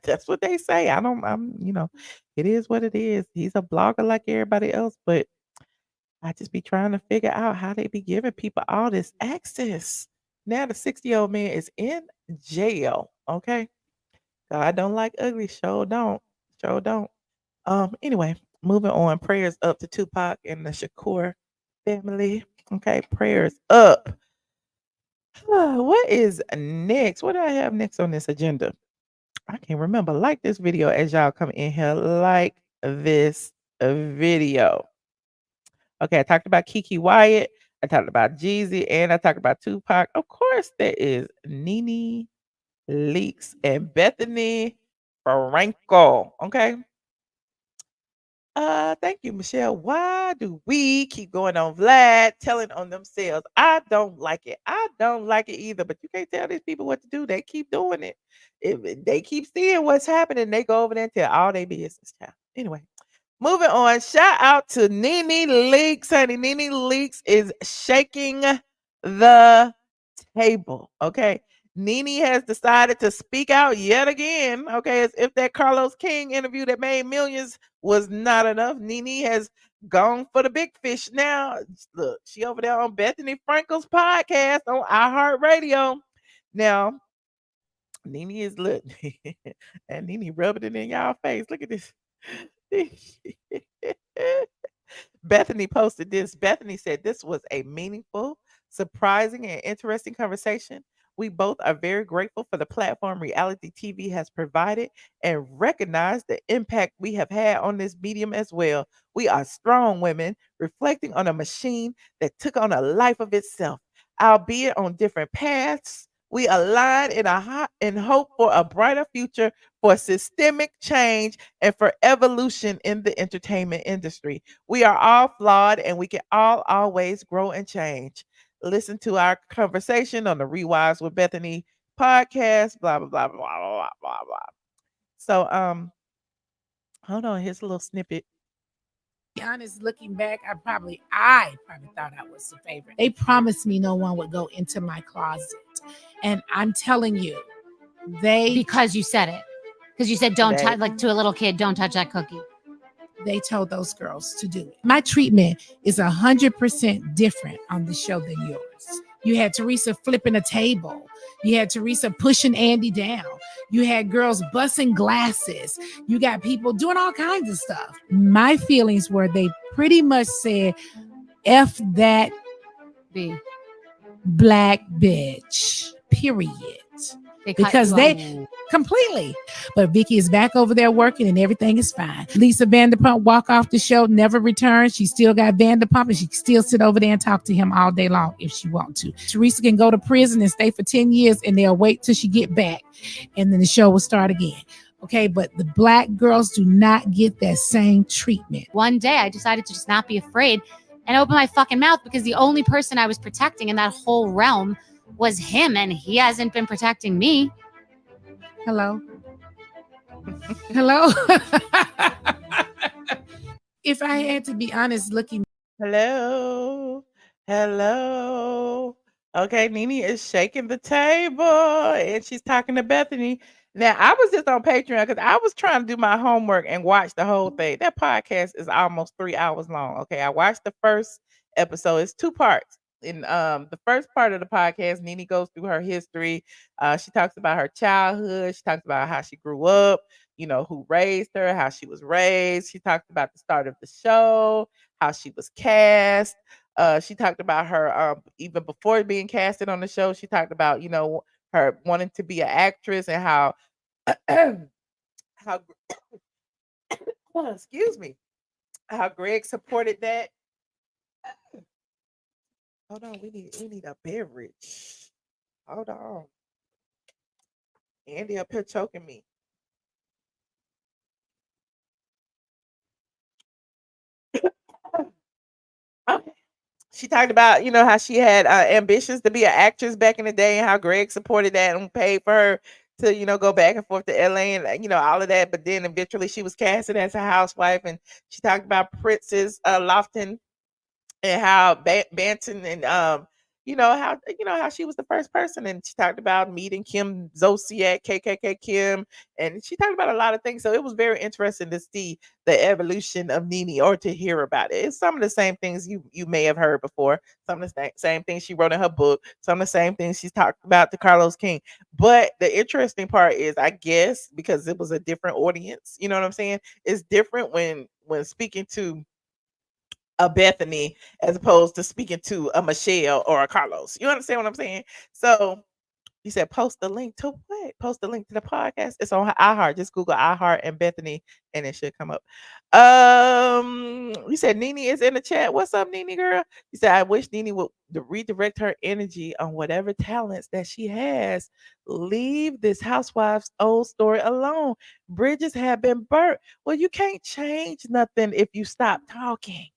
That's what they say. It is what it is. He's a blogger like everybody else, but I just be trying to figure out how they be giving people all this access. Now the 60-year-old man is in jail. Okay. God don't like ugly. Sure don't. Sure don't. Anyway, moving on. Prayers up to Tupac and the Shakur family. Okay, prayers up. What is next? What do I have next on this agenda? I can't remember. Like this video as y'all come in here. Like this video. Okay, I talked about Keke Wyatt. I talked about Jeezy, and I talked about Tupac. Of course, there is Nene Leakes and Bethenny Frankel. Okay. Thank you, Michelle. Why do we keep going on Vlad telling on themselves? I don't like it. I don't like it either. But you can't tell these people what to do. They keep doing it. If they keep seeing what's happening, they go over there and tell all their business. Child. Anyway, moving on. Shout out to Nene Leakes, honey. Nene Leakes is shaking the table. Okay. Nene has decided to speak out yet again. Okay. As if that Carlos King interview that made millions was not enough. Nene has gone for the big fish now. Look, she over there on Bethenny Frankel's podcast on iHeartRadio. Now, Nene is lit. And Nene rubbing it in y'all face. Look at this. Bethenny posted this. Bethenny said this was a meaningful, surprising, and interesting conversation. We both are very grateful for the platform reality TV has provided and recognize the impact we have had on this medium as well. We are strong women reflecting on a machine that took on a life of itself, albeit on different paths. We align in hope for a brighter future, for systemic change, and for evolution in the entertainment industry. We are all flawed and we can all always grow and change. Listen to our conversation on the Rewise with Bethenny podcast, blah, blah, blah, blah, blah, blah, blah. So, hold on, here's a little snippet. Be honest, looking back, I probably thought I was the favorite. They promised me no one would go into my closet. And I'm telling you, because you said it. Because you said don't touch, like to a little kid, don't touch that cookie. They told those girls to do it. My treatment is 100% different on the show than yours. You had Teresa flipping a table. You had Teresa pushing Andy down. You had girls busting glasses. You got people doing all kinds of stuff. My feelings were they pretty much said, F that black bitch, period. Because they completely. But Vicky is back over there working and everything is fine. Lisa Vanderpump walk off the show, never return. She still got Vanderpump and she can still sit over there and talk to him all day long if she want to. Teresa can go to prison and stay for 10 years and they'll wait till she get back. And then the show will start again. Okay, but the black girls do not get that same treatment. One day I decided to just not be afraid and open my fucking mouth because the only person I was protecting in that whole realm was him, and he hasn't been protecting me. Hello? Hello? If I had to be honest, looking. Hello. Hello. Okay, Nene is shaking the table and she's talking to Bethenny. Now, I was just on Patreon because I was trying to do my homework and watch the whole thing. That podcast is almost 3 hours long. Okay, I watched the first episode. It's 2 parts. In the first part of the podcast, Nene goes through her history. She talks about her childhood. She talks about how she grew up, who raised her, how she was raised. She talked about the start of the show, how she was cast. She talked about her even before being casted on the show. She talked about, her wanting to be an actress and how excuse me, how Greg supported that. Hold on, we need a beverage. Hold on. Andy up here choking me. She talked about, how she had ambitions to be an actress back in the day and how Greg supported that and paid for her to, go back and forth to LA and, all of that. But then eventually she was casted as a housewife. And she talked about Princess Lofton and how Banton and how she was the first person, and she talked about meeting Kim Zolciak, KKK Kim, and she talked about a lot of things. So it was very interesting to see the evolution of Nene, or to hear about it. It's some of the same things you may have heard before. Some of the same things she wrote in her book. Some of the same things she's talked about to Carlos King. But the interesting part is, I guess, because it was a different audience. You know what I'm saying? It's different when speaking to a Bethenny as opposed to speaking to a Michelle or a Carlos. You understand what I'm saying? So you said post the link to what? Post the link to the podcast. It's on iHeart. Just Google iHeart and Bethenny, and it should come up. You said Nene is in the chat. What's up, Nene girl? You said I wish Nene would redirect her energy on whatever talents that she has. Leave this housewife's old story alone. Bridges have been burnt. Well, you can't change nothing if you stop talking.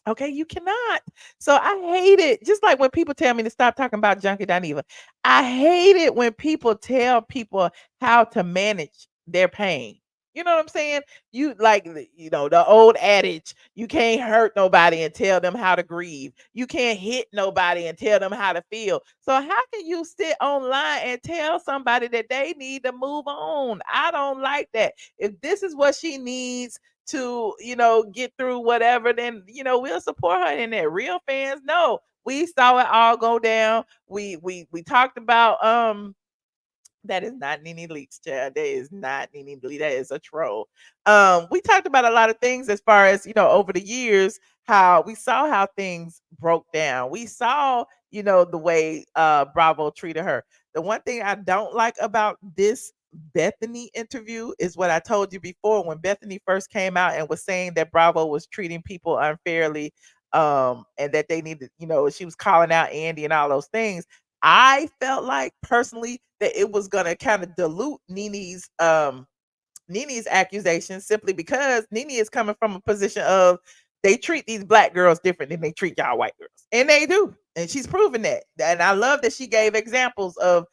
Okay, you cannot. So I hate it. Just like when people tell me to stop talking about Junkie Dineva. I hate it when people tell people how to manage their pain. You know what I'm saying? You like the old adage, you can't hurt nobody and tell them how to grieve. You can't hit nobody and tell them how to feel. So how can you sit online and tell somebody that they need to move on? I don't like that. If this is what she needs to get through whatever, then we'll support her in that. Real fans know we saw it all go down. We talked about that is not Nene Leakes, child. That is not Nene Leakes. That is a troll. We talked about a lot of things as far as over the years, how we saw how things broke down. We saw the way Bravo treated her. The one thing I don't like about this Bethenny interview is what I told you before, when Bethenny first came out and was saying that Bravo was treating people unfairly, and that they needed, she was calling out Andy and all those things. I felt like personally that it was gonna kind of dilute Nene's accusations, simply because Nene is coming from a position of they treat these black girls different than they treat y'all white girls. And they do. And she's proven that. And I love that she gave examples of,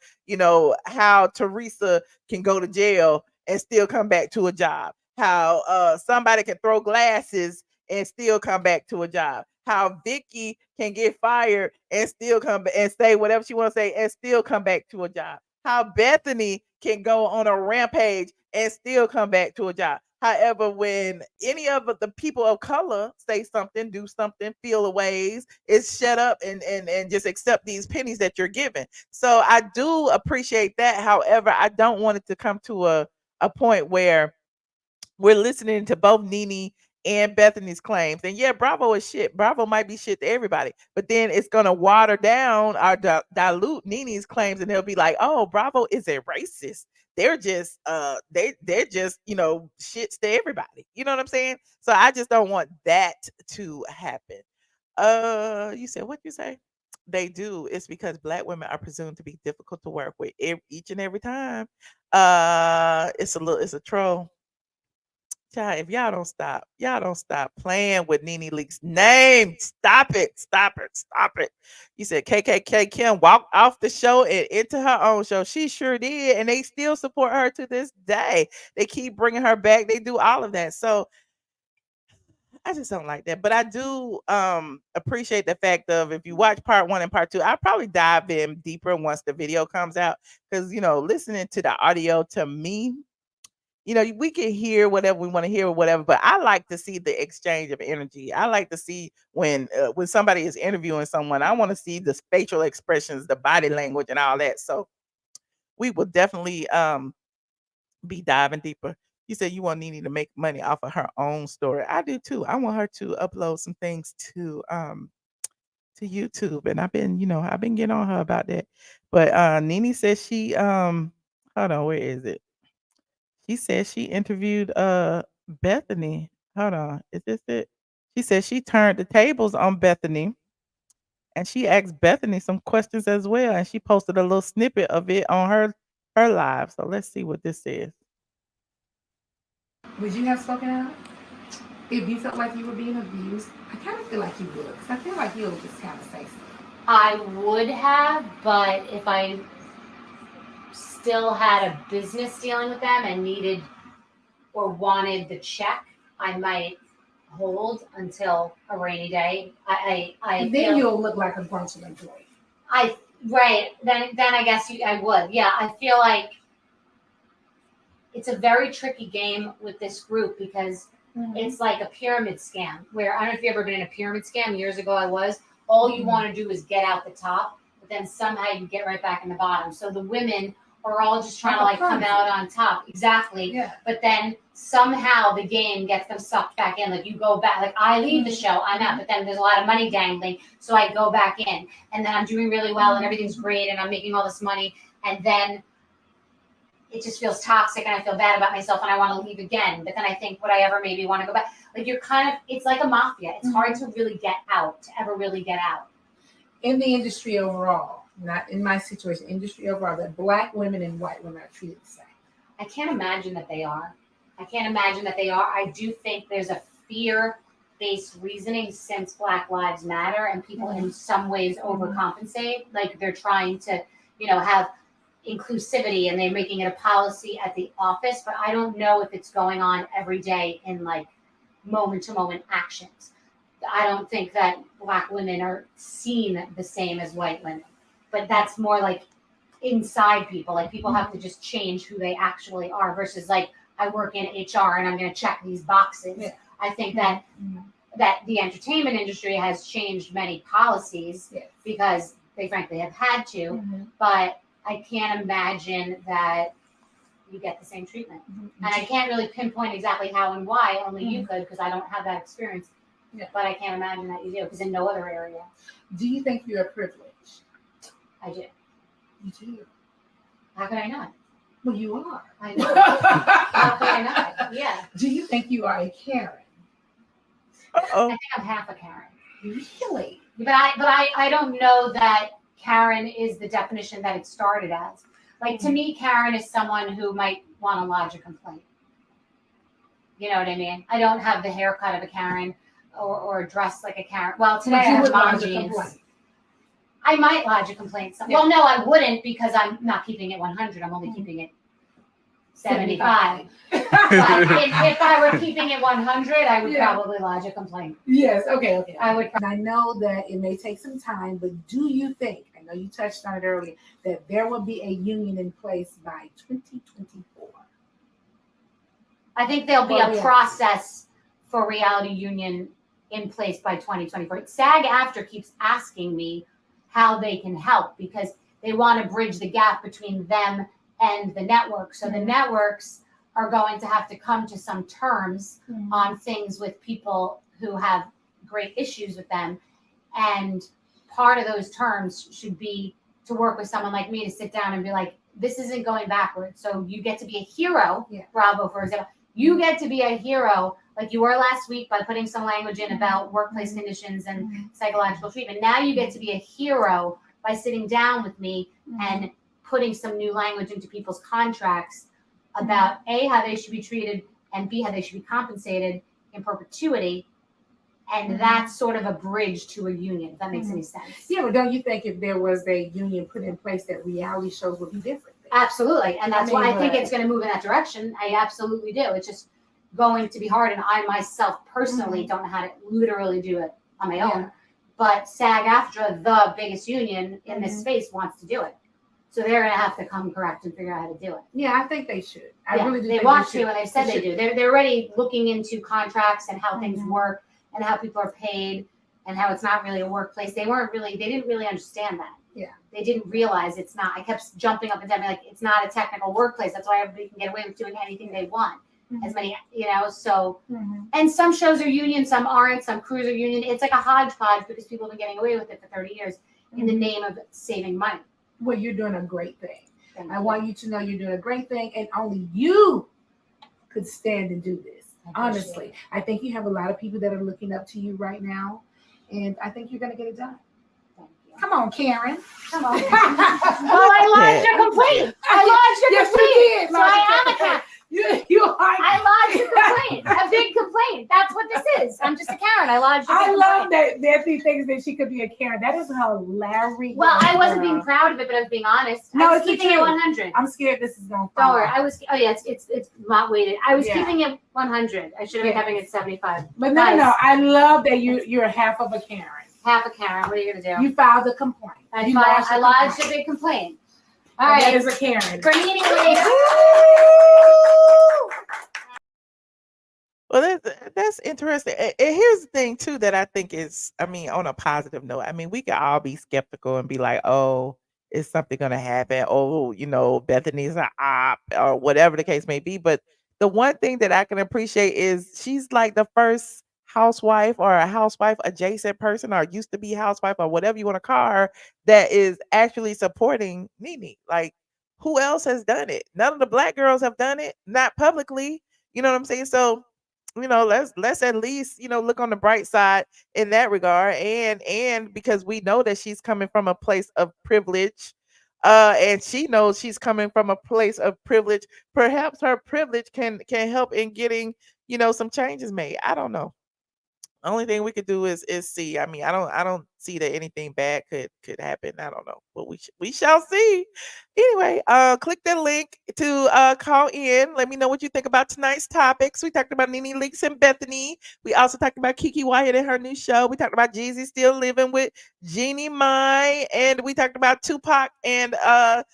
how Teresa can go to jail and still come back to a job. How somebody can throw glasses and still come back to a job. How Vicky can get fired and still come back and say whatever she wants to say and still come back to a job. How Bethenny can go on a rampage and still come back to a job. However, when any of the people of color say something, do something, feel a ways, it's shut up and just accept these pennies that you're given. So I do appreciate that. However, I don't want it to come to a point where we're listening to both Nene and Bethenny's claims. And yeah, Bravo is shit. Bravo might be shit to everybody, but then it's gonna water down or dilute Nene's claims, and they'll be like, "Oh, Bravo is a racist. They're just they're just shits to everybody." You know what I'm saying? So I just don't want that to happen. You said what you say? They do. It's because black women are presumed to be difficult to work with each and every time. It's a troll. Child, if y'all don't stop playing with Nene Leakes' name. Stop it. Stop it. Stop it. You said KKK Kim walked off the show and into her own show. She sure did. And they still support her to this day. They keep bringing her back. They do all of that. So I just don't like that. But I do appreciate the fact of, if you watch part 1 and part 2, I'll probably dive in deeper once the video comes out. Because, listening to the audio, to me, we can hear whatever we want to hear or whatever, but I like to see the exchange of energy. I like to see when somebody is interviewing someone, I want to see the facial expressions, the body language and all that. So we will definitely be diving deeper. You said you want Nene to make money off of her own story. I do too. I want her to upload some things to YouTube, and I've been getting on her about that. But Nene says she hold on, where is it? She said she interviewed Bethenny. Hold on, is this it? She said she turned the tables on Bethenny, and she asked Bethenny some questions as well, and she posted a little snippet of it on her live. So let's see what this is. Would you have spoken out if you felt like you were being abused? I kind of feel like you would, because I feel like you'll just kind of say something. I would have, but if I still had a business dealing with them and needed or wanted the check, I might hold until a rainy day. And then you'll look like a bunch of employee. Then I guess I would. Yeah, I feel like it's a very tricky game with this group because it's like a pyramid scam. Where I don't know if you've ever been in a pyramid scam. Years ago, I was. All you want to do is get out the top, but then somehow you get right back in the bottom. So the women are all just trying to like come out on top. Exactly. Yeah. But then somehow the game gets them sucked back in. Like you go back, like I leave the show, I'm out, but then there's a lot of money dangling. So I go back in and then I'm doing really well and everything's great and I'm making all this money. And then it just feels toxic and I feel bad about myself and I want to leave again. But then I think, would I ever maybe want to go back? Like you're kind of, it's like a mafia. It's hard to really get out, to ever really get out. In the industry overall, not in my situation, industry overall, that Black women and white women are treated the same. I can't imagine that they are. I do think there's a fear-based reasoning since Black Lives Matter and people in some ways overcompensate. Like they're trying to, have inclusivity and they're making it a policy at the office, but I don't know if it's going on every day in like moment-to-moment actions. I don't think that Black women are seen the same as white women, but that's more like inside people. Like people have to just change who they actually are versus like I work in HR and I'm going to check these boxes. Yeah. I think that the entertainment industry has changed many policies because they frankly have had to, but I can't imagine that you get the same treatment. And I can't really pinpoint exactly how and why, only you could, because I don't have that experience. Yeah. But I can't imagine that you do, because in no other area. Do you think you're privileged? I do. You do? How could I not? Well, you are. I know. How could I not? Yeah. Do you think you are a Karen? Uh-oh. I think I'm half a Karen. Really? But I don't know that Karen is the definition that it started as. Like to me, Karen is someone who might want to lodge a complaint. You know what I mean? I don't have the haircut of a Karen or dress like a Karen. Well, today I have mom jeans. I might lodge a complaint. Well, no, I wouldn't because I'm not keeping it 100. I'm only keeping it 75. But if I were keeping it 100, I would probably lodge a complaint. Yes. Okay. I would. I know that it may take some time, but do you think, I know you touched on it earlier, that there will be a union in place by 2024? I think there'll be a process for reality union in place by 2024. SAG-AFTRA keeps asking me how they can help because they want to bridge the gap between them and the network. So the networks are going to have to come to some terms on things with people who have great issues with them. And part of those terms should be to work with someone like me to sit down and be like, this isn't going backwards. So you get to be a hero, Bravo, for example. You get to be a hero like you were last week by putting some language in about workplace conditions and psychological treatment. Now you get to be a hero by sitting down with me and putting some new language into people's contracts about A, how they should be treated, and B, how they should be compensated in perpetuity. And that's sort of a bridge to a union, if that makes any sense. Yeah, but don't you think if there was a union put in place that reality shows would be different? Absolutely. And that's why I think it's going to move in that direction. I absolutely do. It's just going to be hard. And I myself personally don't know how to literally do it on my own. But SAG-AFTRA, the biggest union in this space, wants to do it. So they're going to have to come correct and figure out how to do it. Yeah, I think they should. I really do. They want to, and they've said they do. They're already looking into contracts and how things work and how people are paid and how it's not really a workplace. They didn't really understand that. Yeah. They didn't realize it's not. I kept jumping up and down, like, it's not a technical workplace. That's why everybody can get away with doing anything they want. As many, so, and some shows are union, some aren't, some crews are union. It's like a hodgepodge because people have been getting away with it for 30 years in the name of saving money. Well, you're doing a great thing. I want you to know you're doing a great thing, and only you could stand and do this. Honestly, I think you have a lot of people that are looking up to you right now, and I think you're going to get it done. Come on, Karen. Come on. Well, I lodged a complaint. So I am a Karen. I lodged a complaint. A big complaint. That's what this is. I'm just a Karen. I lodged a complaint. I love that Nancy thinks that she could be a Karen. That is hilarious. Well, I wasn't being proud of it, but I was being honest. No, I was it's keeping it 100. I'm scared this is going to fall. Don't worry. It's not weighted. I was keeping it 100. I should have been having it 75. But no. I love that you're half of a Karen. half a Karen. What are you gonna do? You filed a complaint. I You lodged a big complaint. All right. That is a Karen. For Nene Leakes. Well, that's interesting. And here's the thing too that I think is, I mean, on a positive note. I mean, we could all be skeptical and be like, "Oh, is something going to happen? Oh, Bethany's an op or whatever the case may be." But the one thing that I can appreciate is she's like the first housewife or a housewife adjacent person or used to be housewife or whatever you want to call her that is actually supporting Nene. Like, who else has done it? None of the black girls have done it, not publicly. You know what I'm saying? So let's at least look on the bright side in that regard, and because we know that she's coming from a place of privilege, and she knows she's coming from a place of privilege. Perhaps her privilege can help in getting some changes made. I don't know. Only thing we could do is see. I mean, I don't see that anything bad could happen. I don't know, but we shall see. Anyway, click the link to call in. Let me know what you think about tonight's topics. We talked about Nene Leakes and Bethenny. We also talked about Keke Wyatt and her new show. We talked about Jeezy still living with Jeannie Mai, and we talked about Tupac and the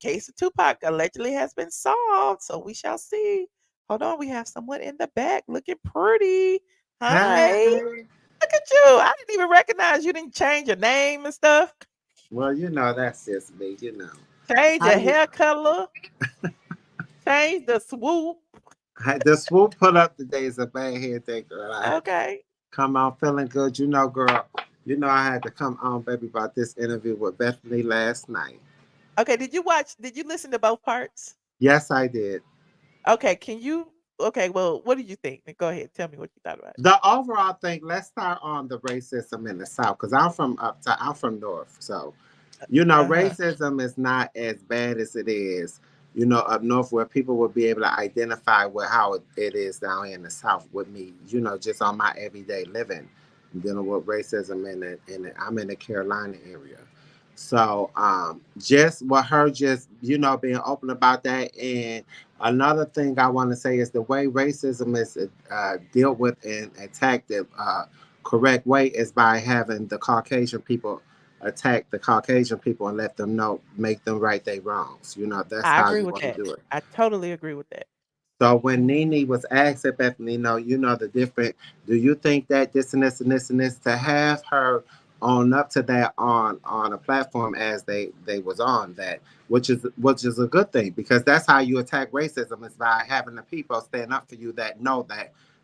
case of Tupac allegedly has been solved. So we shall see. Hold on, we have someone in the back looking pretty. Hi. Hey. Look at you. I didn't even recognize you didn't change your name and stuff. Well, that's just me, Change How your you- hair color. Change the swoop. The swoop put up today is a bad head thing, girl. Okay. Come on feeling good. Girl. I had to come on, baby, about this interview with Bethenny last night. Okay, did you listen to both parts? Yes, I did. Okay, well, what did you think? Go ahead, tell me what you thought about it. The overall thing, let's start on the racism in the South, because I'm from I'm from North. So, racism is not as bad as it is, up north where people will be able to identify with how it is down here in the South with me, just on my everyday living, dealing with racism I'm in the Carolina area. So just with her being open about that. And another thing I want to say is the way racism is dealt with and attacked the correct way is by having the Caucasian people attack the Caucasian people and let them know, make them right their wrongs. That's I how agree you with want to that. do it. I totally agree with that. So when Nene was asked at Bethany, the different, do you think that this and this and this and this, to have her on up to that on a platform as they was on that, which is a good thing, because that's how you attack racism, is by having the people stand up for you that know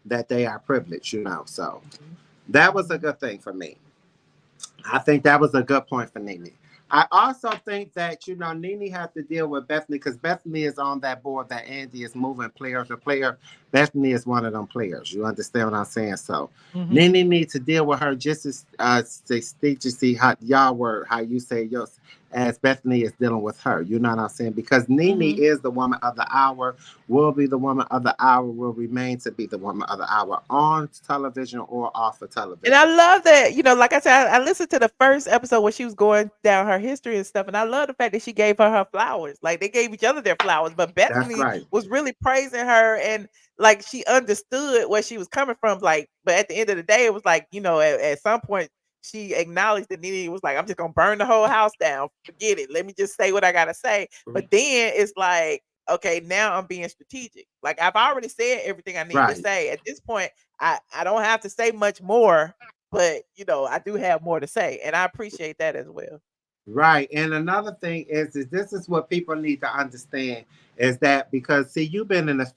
that they are privileged, So that was a good thing for me. I think that was a good point for Nene. I also think that, Nene had to deal with Bethenny, because Bethenny is on that board that Andy is moving player to player. Bethenny is one of them players. You understand what I'm saying? So Nene needs to deal with her just as see how y'all were, how you say yours, as Bethenny is dealing with her. You know what I'm saying? Because Nene is the woman of the hour, will be the woman of the hour, will remain to be the woman of the hour on television or off of television. And I love that, like I said, I listened to the first episode where she was going down her history and stuff, and I love the fact that she gave her flowers. Like, they gave each other their flowers, but That's Bethany right. was really praising her, and like she understood where she was coming from. Like, but at the end of the day, it was like, at some point she acknowledged that Nene was like, I'm just gonna burn the whole house down. Forget it. Let me just say what I gotta say. But then it's like, okay, now I'm being strategic. Like, I've already said everything I need to say. At this point, I don't have to say much more, but I do have more to say, and I appreciate that as well. Right. And another thing is this is what people need to understand, is that, because see, you've been out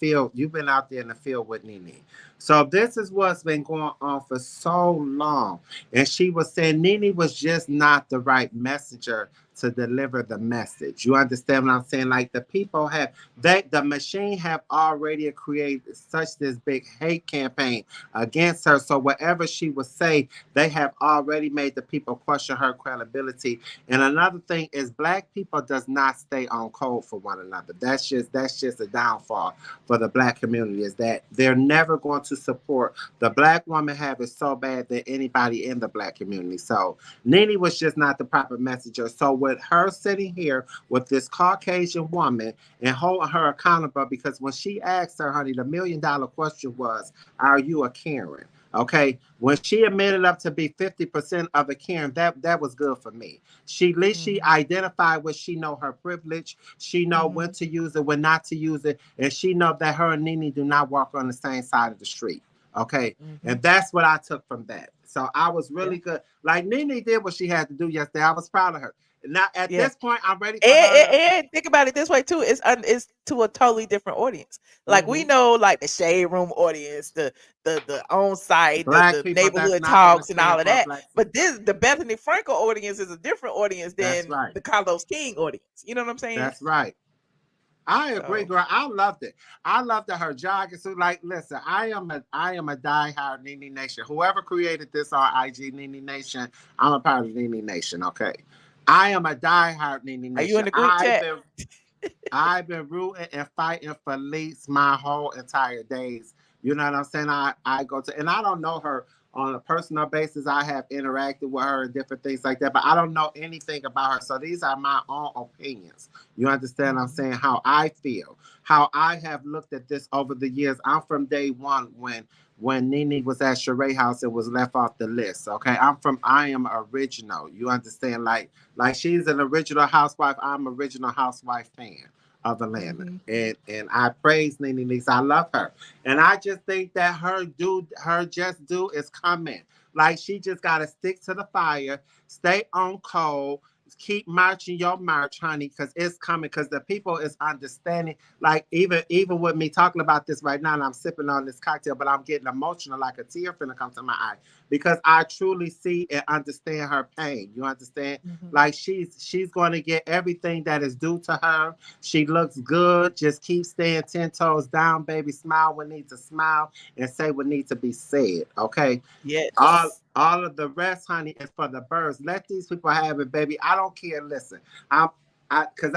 there in the field with Nene. So this is what's been going on for so long. And she was saying Nene was just not the right messenger to deliver the message. You understand what I'm saying? Like, the people the machine have already created such this big hate campaign against her. So whatever she would say, they have already made the people question her credibility. And another thing is, Black people does not stay on code for one another. That's just a downfall for the Black community, is that they're never going to support the Black woman have it so bad than anybody in the Black community. So Nene was just not the proper messenger. So with her sitting here with this Caucasian woman and holding her accountable, because when she asked her, honey, the $1 million question was, are you a Karen? Okay, when she admitted up to be 50% of the Karen, that was good for me. She at least she identified what she know her privilege. She know when to use it, when not to use it, and she know that her and Nene do not walk on the same side of the street. Okay, and that's what I took from that. So I was really good. Like Nene did what she had to do yesterday. I was proud of her. Now at this point, I'm ready for her. And think about it this way too. It's to a totally different audience. Like we know, like the shade room audience, the on site, Black the people that's neighborhood not gonna talks and stand all of for a that. black. But the Bethenny Frankel audience is a different audience That's than right. the Carlos King audience. You know what I'm saying? That's right. I agree, So girl. I loved it. I loved her jogging suit. Like, listen, I am a diehard Nene Nation. Whoever created this on IG, Nene Nation, I'm a part of Nene Nation. Okay, I am a diehard Nene are you in Nation. the group chat? I've been rooting and fighting for Leakes my whole entire days. You know what I'm saying? I go to, and I don't know her on a personal basis. I have interacted with her and different things like that, but I don't know anything about her. So these are my own opinions. You understand what I'm saying? How I feel, how I have looked at this over the years. I'm from day one when Nene was at Sheree House and was left off the list. Okay, I am original. You understand? Like she's an original housewife. I'm original housewife fan of Atlanta. And I praise Nene Leakes. I love her. And I just think that her just do is coming. Like she just gotta stick to the fire, stay on cold, keep marching your march, honey, because it's coming. Because the people is understanding. Like even with me talking about this right now, and I'm sipping on this cocktail, but I'm getting emotional, like a tear finna come to my eye, because I truly see and understand her pain. You understand? Like she's going to get everything that is due to her. She looks good. Just keep staying 10 toes down, baby. Smile when need to smile and say what needs to be said. Okay. Yes. All of the rest, honey, is for the birds. Let these people have it, baby. I don't care. Listen, because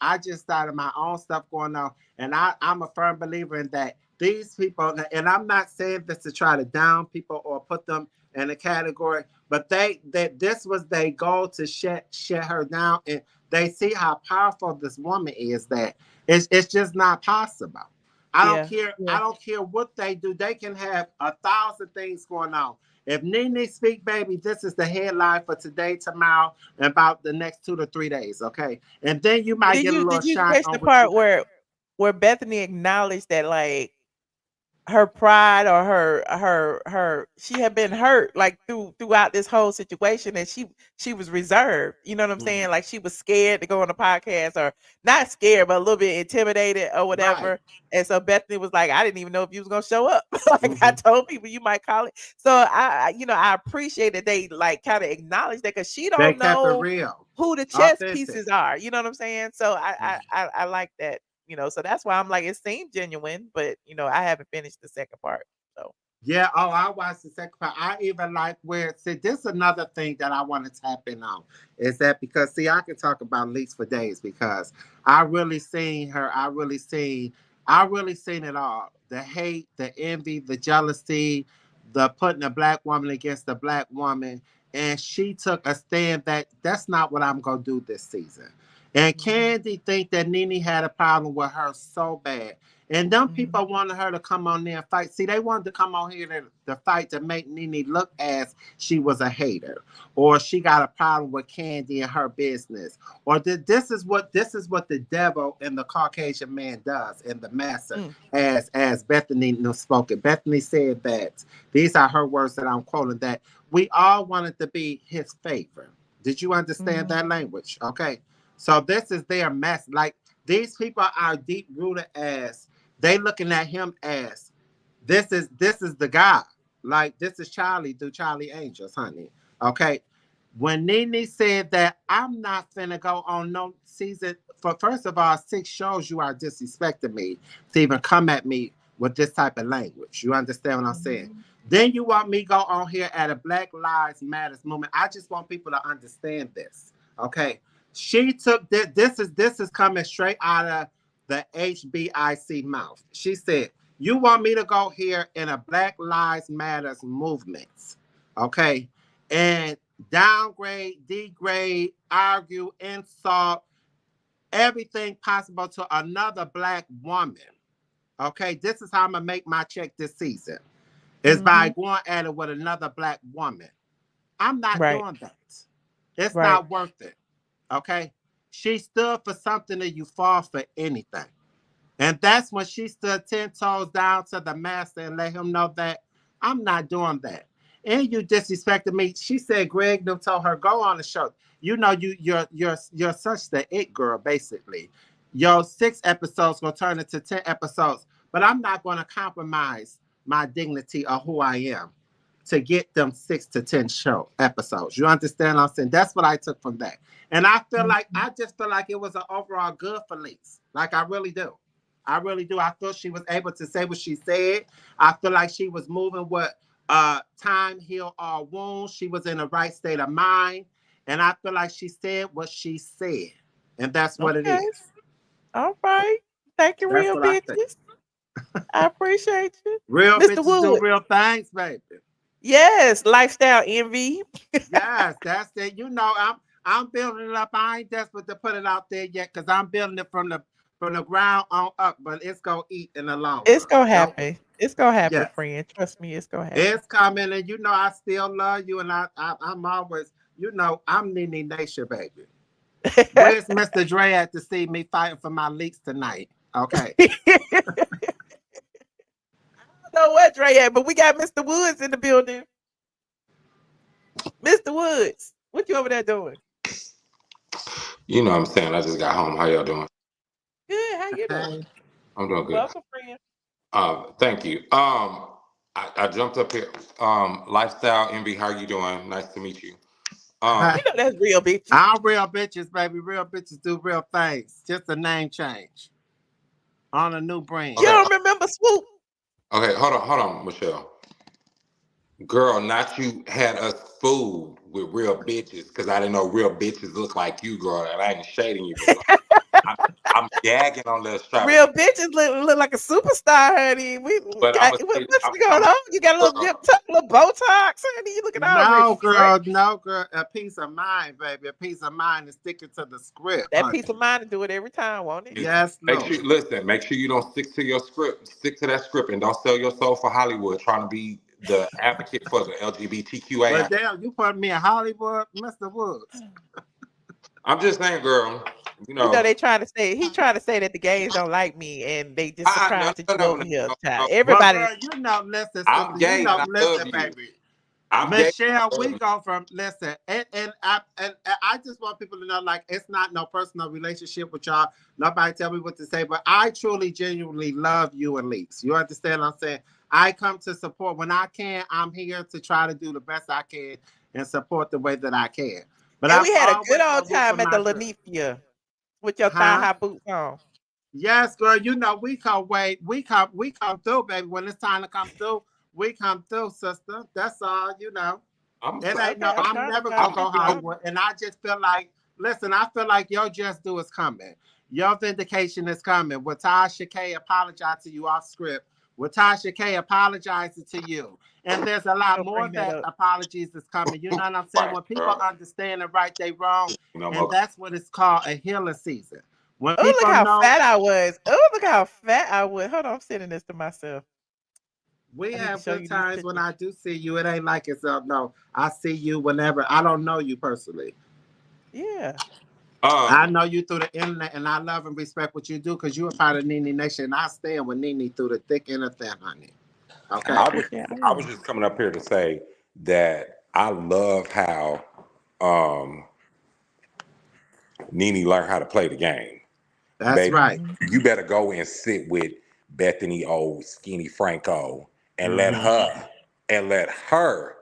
I just started my own stuff going on, and I'm a firm believer in that these people, and I'm not saying this to try to down people or put them in a category, but this was their goal to shut her down, and they see how powerful this woman is. That it's just not possible. I don't care. I don't care what they do. They can have 1,000 things going on. If Nene speak, baby, this is the headline for today, tomorrow, and about the next 2 to 3 days. Okay, and then you might get a little Did you shine catch on the what you. part where Bethenny acknowledged that like her pride or her she had been hurt like throughout this whole situation, and she was reserved, you know what I'm saying? Like she was scared to go on a podcast, or not scared but a little bit intimidated or whatever. Right. And so Bethany was like, I didn't even know if you was gonna show up. Like I told people you might call it. So I appreciate that they like kind of acknowledge that, because she They don't kept it know real, who the chess authentic. pieces are, you know what I'm saying? So I like that. So that's why I'm like, it seemed genuine, but I haven't finished the second part. So Yeah, oh, I watched the second part. I even like where, see, this is another thing that I want to tap in on. Is that because, see, I can talk about Leakes for days, because I really seen her. I really seen it all. The hate, the envy, the jealousy, the putting a black woman against a black woman. And she took a stand that that's not what I'm going to do this season. And Candy think that Nene had a problem with her so bad. And them people wanted her to come on there and fight. See, they wanted to come on here to fight to make Nene look as she was a hater, or she got a problem with Candy and her business, or this is what the devil and the Caucasian man does, and the master, as Bethenny spoken. Bethenny said that these are her words that I'm quoting, that we all wanted to be his favorite. Did you understand that language? Okay, so this is their mess. Like these people are deep rooted as. They looking at him as this is the guy. Like this is Charlie through Charlie Angels, honey. Okay. When Nene said that I'm not finna go on no season for, first of all, 6 shows, you are disrespecting me to even come at me with this type of language. You understand what I'm saying? Then you want me go on here at a Black Lives Matters movement. I just want people to understand this. Okay. She took this is coming straight out of the HBIC mouth. She said, you want me to go here in a Black Lives Matters movement, okay, and downgrade, degrade, argue, insult, everything possible to another black woman, okay? This is how I'm going to make my check this season. is by going at it with another black woman. I'm not Right. doing that. It's Right. not worth it. Okay? She stood for something that you fall for anything. And that's when she stood 10 toes down to the master and let him know that I'm not doing that. And you disrespected me. She said Greg them told her, go on the show. You know, you're such the it girl, basically. Your 6 episodes gonna turn into 10 episodes. But I'm not gonna compromise my dignity or who I am to get them 6 to 10 show episodes. You understand what I'm saying? That's what I took from that. And I just feel like it was an overall good for Leakes. Like I really do. I really do. I feel she was able to say what she said. I feel like she was moving what time heal all wounds. She was in the right state of mind. And I feel like she said what she said. And that's what it Okay. is. All right. Thank you, That's real what I think. bitches. I appreciate you. Real Mr. bitches do Wood. real things, baby. Yes, lifestyle envy. Yes, that's it. You know, I'm building it up. I ain't desperate to put it out there yet because I'm building it from the ground on up, but it's gonna eat in the long It's run. gonna happen. It's gonna happen, Yes. friend. Trust me, it's gonna happen. It's coming, and you know I still love you, and I'm always, you know, I'm Nene Nation, baby. Where's Mr. Dre at to see me fighting for my leaks tonight? Okay. I don't know what Dre at, but we got Mr. Woods in the building. Mr. Woods, what you over there doing? You know what I'm saying? I just got home. How y'all doing? Good. How you doing? I'm doing good. Welcome, friend. Thank you. I jumped up here. Lifestyle Envy, how you doing? Nice to meet you. You know that's real bitches. I'm real bitches, baby. Real bitches do real things. Just a name change on a new brand. You don't remember Swoop? Okay, hold on, Michelle. Girl, not you had us fooled with real bitches because I didn't know real bitches look like you, girl. And I ain't shading you, but I'm gagging on the strap. Real bitches look like a superstar, honey. But What's going on? You got a little nip tuck, little Botox, honey. You looking all No, refreshed. girl, no, girl. A peace of mind, baby. A peace of mind is sticking to the script. That honey. peace of mind to do it every time, won't it? Yes, Lord. Make sure you don't stick to your script. Stick to that script and don't sell your soul for Hollywood trying to be the advocate for the LGBTQA. But damn, you put me in Hollywood, Mr. Woods. I'm just saying, girl. You know they trying to say that the gays don't like me and they just surprised that you over here. Everybody, well, girl, you know, listen, I'm sister, gay you know, and I listen, love you. baby. I'm Michelle, gay. we go from listen, and I just want people to know, like, it's not no personal relationship with y'all. Nobody tell me what to say, but I truly, genuinely love you and Leakes. You understand what I'm saying? I come to support when I can. I'm here to try to do the best I can and support the way that I can. But and we had a good old time at the Lanithia with your thigh-high boots on. Yes, girl. You know we come through, baby. When it's time to come through, we come through, sister. That's all, you know. I'm never gonna go Hollywood. And I just feel like, listen, I feel like your just do is coming. Your vindication is coming. When Tasha K apologized to you off script, when Tasha K apologizes to you. And there's a lot more that apologies is coming. You know what I'm saying? When people understand and right they wrong, and that's what it's called a healing season. When look how fat I was. Oh, look how fat I was. Hold on, I'm sending this to myself. We have good times when I do see you. It ain't like it's no. I see you whenever. I don't know you personally. Yeah. I know you through the internet, and I love and respect what you do because you're a part of Nene Nation. And I stand with Nene through the thick and the thin, honey. Okay. I was just coming up here to say that I love how Nene learned how to play the game. That's baby, right. You better go and sit with Bethenny old skinny Frankel and let her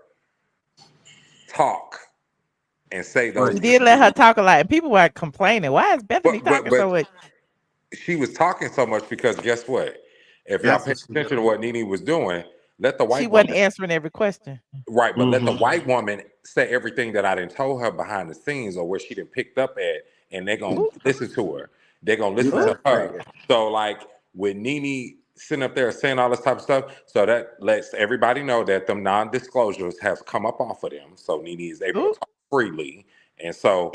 talk and say those. You did let her talk a lot, and people were complaining. Why is Bethenny talking so much? She was talking so much because guess what? If y'all pay attention to what Nene was doing, let the white she woman, wasn't answering every question. Right, but let the white woman say everything that I didn't told her behind the scenes or where she didn't picked up at, and they're gonna listen to her. They're gonna listen to her. So like with Nene sitting up there saying all this type of stuff, so that lets everybody know that them non-disclosures have come up off of them. So Nene is able to talk freely. And so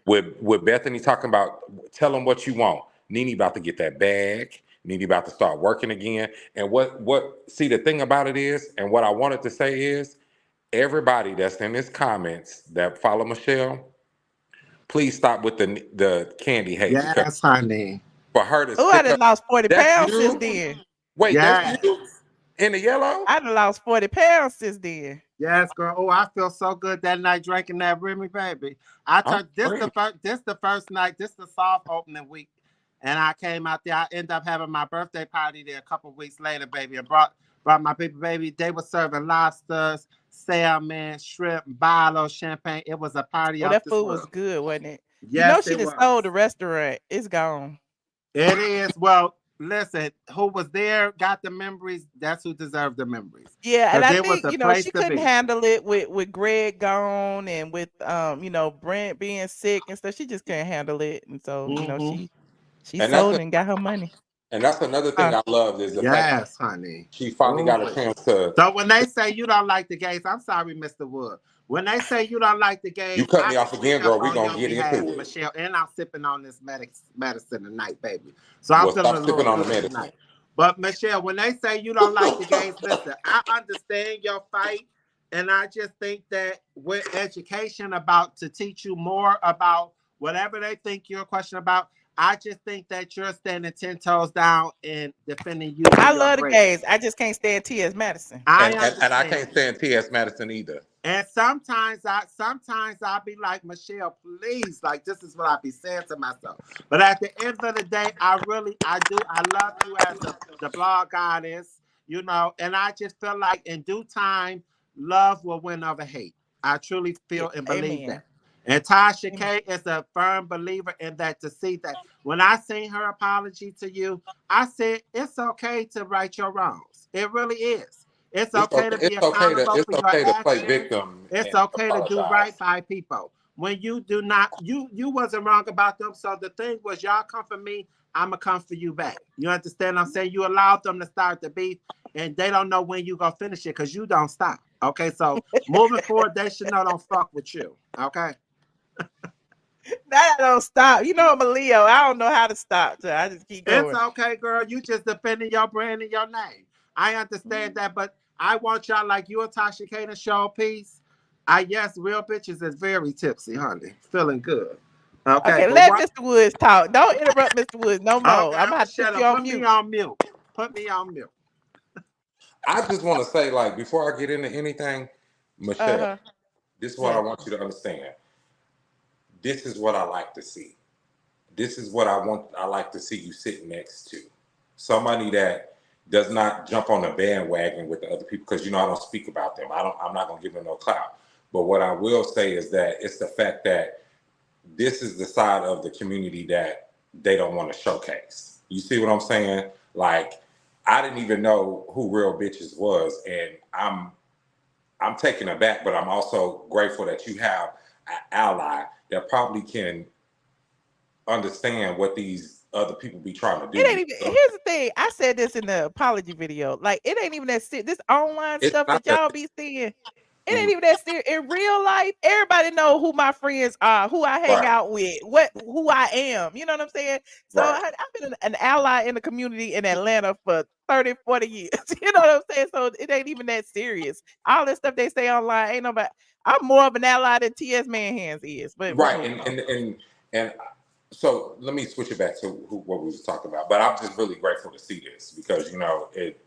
with Bethenny talking about tell them what you want, Nene about to get that bag. Nene about to start working again. And see, the thing about it is, and what I wanted to say is, everybody that's in this comments that follow Michelle, please stop with the Candy hate, because Yes, honey. for her to Oh, I stick done up, lost 40 that's pounds since you. then. Wait, that's Yes. you in the yellow? I done lost 40 pounds since then. Yes, girl. Oh, I feel so good that night drinking that Remy, baby. I I'm turned this screaming. the first night, this the soft opening week. And I came out there. I ended up having my birthday party there a couple weeks later, baby, and brought my baby. They were serving lobsters, salmon, shrimp, bottle, champagne. It was a party Well, off that this food was world. good, wasn't it? You know Yes, she it just was. sold the restaurant. It's gone. It is. Well, listen, who was there got the memories. That's who deserved the memories. Yeah, and Because I it was think, the you know, place she to couldn't be. handle it with Greg gone and with you know, Brent being sick and stuff. She just couldn't handle it. And so, you know, Mm-hmm. she And that's sold and got her money. another thing I love is the fact Yes, honey. she finally got a Ooh. chance to. So when they say you don't like the gays, I'm sorry, Mr. Wood. When they say you don't like the You gays, cut I me can off again, speak up girl. We on gonna your get behalf, into it. Michelle, and I'm sipping on this medicine tonight, baby. So I'm Well, feeling a stop little sipping on the good medicine. tonight. But Michelle, when they say you don't like the gays, listen, I understand your fight, and I just think that with education about to teach you more about whatever they think you're a question about, I just think that you're standing 10 toes down and defending you I and your love the brand. gays. I just can't stand T.S. Madison. I And understand. I can't stand T.S. Madison either. And sometimes I'll be like, Michelle, please, like this is what I be saying to myself. But at the end of the day, I love you as the blog goddess, you know, and I just feel like in due time, love will win over hate. I truly feel and believe Amen. that. And Tasha Amen. K is a firm believer in that, to see that when I seen her apology to you, I said it's okay to right your wrongs. It really is. It's okay to be accountable for your to play actions. victim It's and okay to do right apologize. by people. When you do not, you wasn't wrong about them. So the thing was, y'all come for me, I'ma come for you back. You understand what I'm saying? You allowed them to start the beef, and they don't know when you gonna finish it because you don't stop. Okay, so moving forward, they should know don't fuck with you. Okay. That don't stop. You know I'm a Leo. I don't know how to stop. So I just keep It's going. okay, girl. You just defending your brand and your name. I understand that, but I want y'all, like you and Tasha K, to show peace. Yes, real bitches is very tipsy, honey. Feeling good. Okay, Okay, but let what? Mr. Woods talk. Don't interrupt Mr. Woods no more. Okay, I'm I'm gonna gonna have to shut put you up. on Put me mute. on mute. Put me on mute. I just want to say, like, before I get into anything, Michelle, Uh-huh. this is what I want you to understand. This is what I like to see. This is what I like to see you sit next to. Somebody that does not jump on the bandwagon with the other people, because you know I don't speak about them. I'm not gonna give them no clout. But what I will say is that it's the fact that this is the side of the community that they don't want to showcase. You see what I'm saying? Like, I didn't even know who Real Bitches was, and I'm taken aback, but I'm also grateful that you have an ally that probably can understand what these other people be trying to do. It ain't even. Here's the thing. I said this in the apology video. Like, it ain't even that serious. This online It's stuff not that that. y'all be seeing, it ain't even that serious. In real life, everybody know who my friends are, who I hang Right. out with, who I am. You know what I'm saying? So Right. I've been an ally in the community in Atlanta for 30, 40 years. You know what I'm saying? So it ain't even that serious. All this stuff they say online ain't nobody. I'm more of an ally than T.S. Manhands is. But we Right. moving on. And so let me switch it back to what we was talking about. But I'm just really grateful to see this, because you know it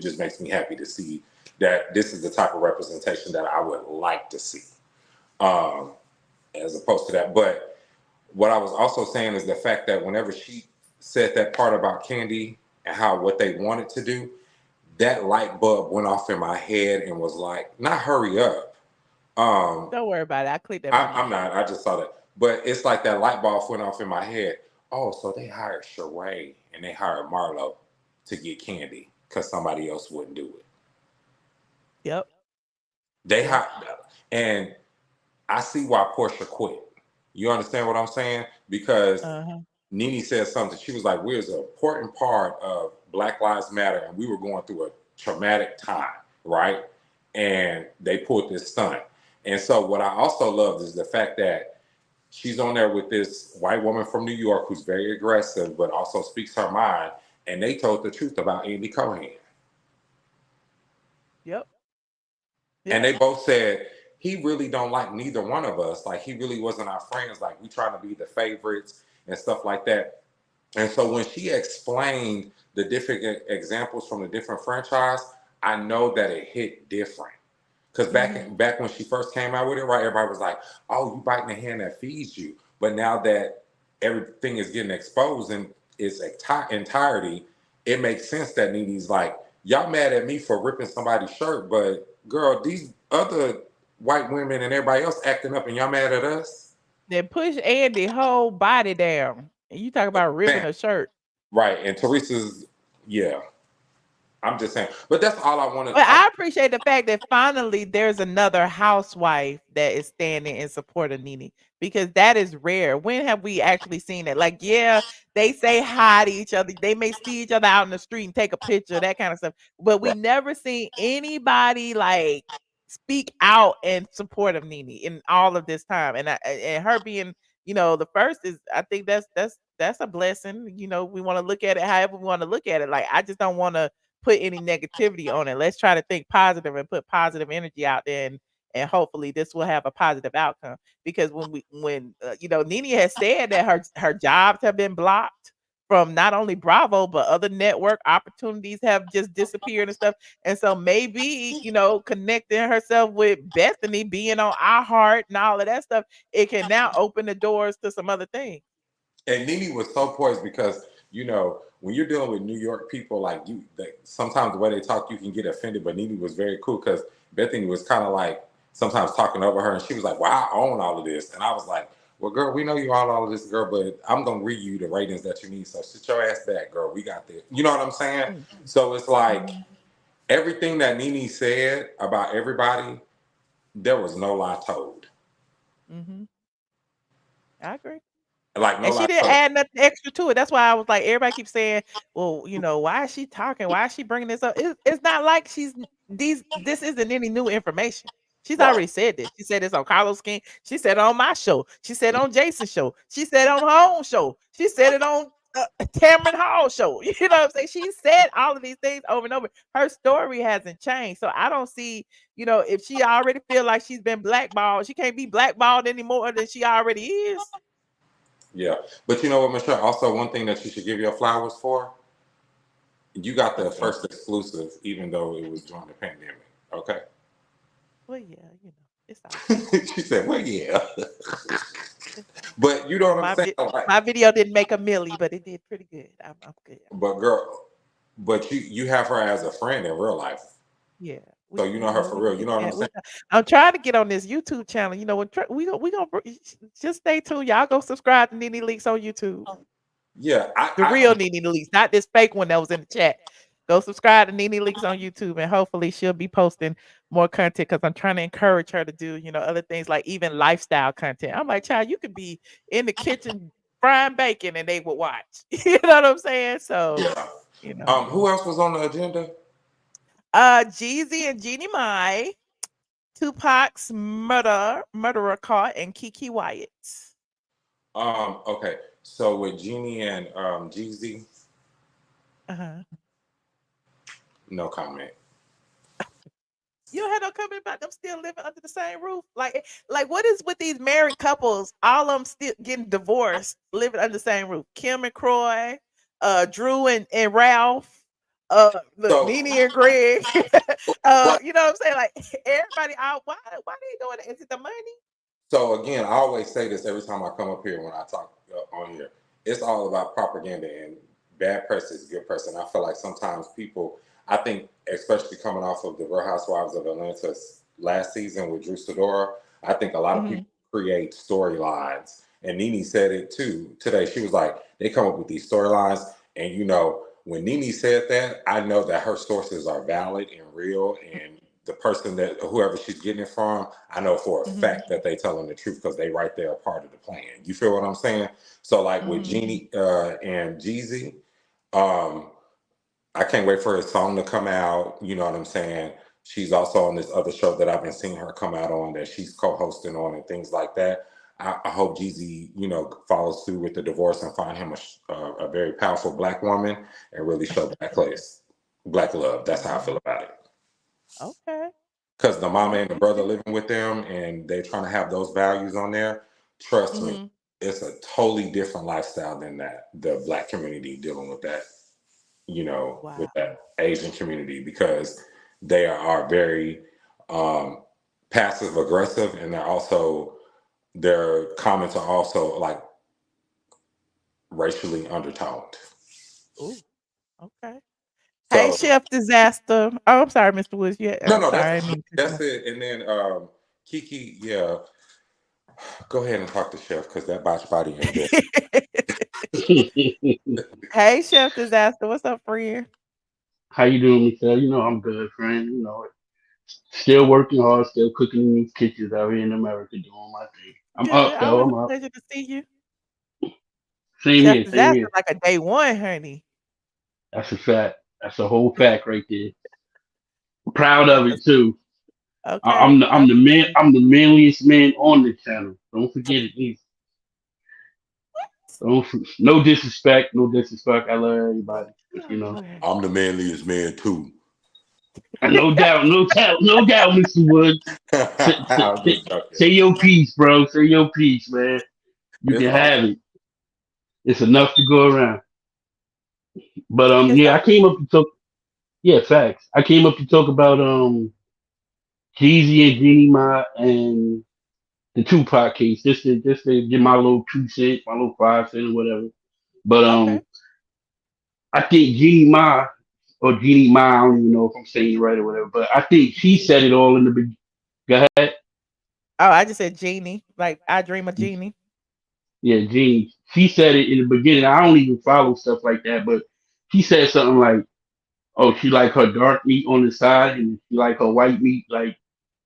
just makes me happy to see that this is the type of representation that I would like to see, as opposed to that. But what I was also saying is the fact that whenever she said that part about Candy and how what they wanted to do, that light bulb went off in my head and was like, not hurry up. Don't worry about it. I clicked that. I'm not. I just saw that. But it's like that light bulb went off in my head. Oh, so they hired Sheree and they hired Marlo to get Candy because somebody else wouldn't do it. Yep. They hired, and I see why Portia quit. You understand what I'm saying? Because Nene said something. She was like, "We're an important part of Black Lives Matter, and we were going through a traumatic time, right?" And they pulled this stunt. And so what I also loved is the fact that she's on there with this white woman from New York who's very aggressive, but also speaks her mind. and they told the truth about Andy Cohen. Yep. And they both said he really don't like neither one of us. Like he really wasn't our friends. Like we trying to be the favorites and stuff like that. And so when she explained the different examples from the different franchise, I know that it hit different. Because back when she first came out with it, right, everybody was like, "Oh, you biting the hand that feeds you." But now that everything is getting exposed in its entirety, it makes sense that Nene's like, "Y'all mad at me for ripping somebody's shirt, but girl, these other white women and everybody else acting up, and y'all mad at us?" They push Andy whole body down. And you talk about ripping Man, a shirt. right. And Teresa's, yeah. I'm just saying. But that's all I wanted. But I appreciate the fact that finally there's another housewife that is standing in support of Nene, because that is rare. When have we actually seen it? Like, yeah, they say hi to each other. They may see each other out in the street and take a picture, that kind of stuff. But we never seen anybody like speak out in support of Nene in all of this time. And her being, the first is, I think that's a blessing. We want to look at it however we want to look at it. Like, I just don't want to put any negativity on it. Let's try to think positive and put positive energy out there, and hopefully this will have a positive outcome. Because when Nene has said that her jobs have been blocked from not only Bravo but other network opportunities have just disappeared and stuff. And so maybe, connecting herself with Bethenny, being on iHeart and all of that stuff, it can now open the doors to some other things. And Nene was so poised because, when you're dealing with New York people, like sometimes the way they talk, you can get offended. But Nene was very cool because Bethenny was kind of like sometimes talking over her, and she was like, "Well, I own all of this," and I was like, "Well, girl, we know you own all of this, girl, but I'm gonna read you the ratings that you need. So sit your ass back, girl. We got this." You know what I'm saying? So it's like everything that Nene said about everybody, there was no lie told. I agree. Like no And she lie didn't told. add nothing extra to it. That's why I was like, everybody keeps saying, "Well, why is she talking? Why is she bringing this up?" It's not like this isn't any new information. She's Right. already said this. She said this on Carlos King. She said it on my show. She said it on Jason's show. She said it on her own show. She said it on Cameron Hall show. You know what I'm saying? She said all of these things over and over. Her story hasn't changed. So I don't see, if she already feel like she's been blackballed, she can't be blackballed any more than she already is. Yeah. But you know what, Michelle? Also, one thing that you should give your flowers for, you got the first exclusive, even though it was during the pandemic. Okay. Well, yeah, it's all She said, "Well, yeah." But you know what I'm saying? my video didn't make a milli, but it did pretty good. I'm good. But girl, but you have her as a friend in real life. Yeah. So you know her for real. You know what I'm saying? I'm trying to get on this YouTube channel. We gonna just stay tuned. Y'all go subscribe to Nene Leakes on YouTube. Yeah, The real Nene Leakes, not this fake one that was in the chat. Go subscribe to Nene Leakes on YouTube, and hopefully she'll be posting more content, because I'm trying to encourage her to do, other things like even lifestyle content. I'm like, child, you could be in the kitchen frying bacon and they would watch. You know what I'm saying? So, who else was on the agenda? Jeezy Jeannie Mai, Tupac's murderer caught, and Keke Wyatt. Okay. So with Jeannie and Jeezy, no comment. You don't have no comment about them still living under the same roof? Like what is with these married couples? All of them still getting divorced, living under the same roof. Kim and Croy, Drew and Ralph, Nene and Greg. You know what I'm saying? Like everybody out. Why they doing it? Is it the money? So again, I always say this every time I come up here when I talk on here. It's all about propaganda, and bad press is good press. And I feel like sometimes people, I think, especially coming off of the Real Housewives of Atlanta last season with Drew Sidora, I think a lot of people create storylines. And Nene said it too today. She was like, they come up with these storylines, and when Nene said that, I know that her sources are valid and real, and the person that whoever she's getting it from, I know for a fact that they telling the truth, because they right there are part of the plan. You feel what I'm saying? So like with Jeannie and Jeezy, I can't wait for his song to come out. You know what I'm saying? She's also on this other show that I've been seeing her come out on, that she's co-hosting on, and things like that. I hope Jeezy, follows through with the divorce and find him a very powerful black woman and really show black love. That's how I feel about it. Okay. Because the mama and the brother living with them and they're trying to have those values on there, trust me, it's a totally different lifestyle than the black community dealing with that, with that Asian community, because they are very passive aggressive, and their comments are also like racially undertoned. Ooh, okay. Hey, So Chef Disaster. Oh, I'm sorry, Mr. Woods. Yeah, I'm no, sorry. I mean, that's it. And then Keke, yeah, go ahead and talk to Chef because that botch body ain't there. Hey, Chef Disaster. What's up, friend? How you doing, Michelle? I'm good, friend. Still working hard, still cooking in these kitchens out here in America, doing my thing. I'm Good. up, though. Always I'm a up. pleasure to see you. Same Chef here, same Disaster, here. like a day one, honey. That's a fact. That's a whole fact right there. Proud of it too. I'm Okay. the man. I'm the manliest man on the channel. Don't forget it, please. No disrespect, no disrespect. I love everybody, but I'm the manliest man too. no doubt, no doubt, Mr. Woods. I'm just joking. Say your piece, bro. Say your piece, man. You It's can all have it. It's enough to go around. But It's I came up to talk. Yeah, facts. I came up to talk about Jeezy and Jeannie Mai and the Tupac case. Just to get my little 2 cents, my little 5 cents, or whatever. But okay. I think Jeannie Mai or Jeannie Mai, I don't even know if I'm saying it right or whatever. But I think she said it all in the beginning. Go ahead. Oh, I just said genie. Like I dream of genie. Yeah, Jeannie. She said it in the beginning. I don't even follow stuff like that, but she said something like, "Oh, she like her dark meat on the side, and she like her white meat like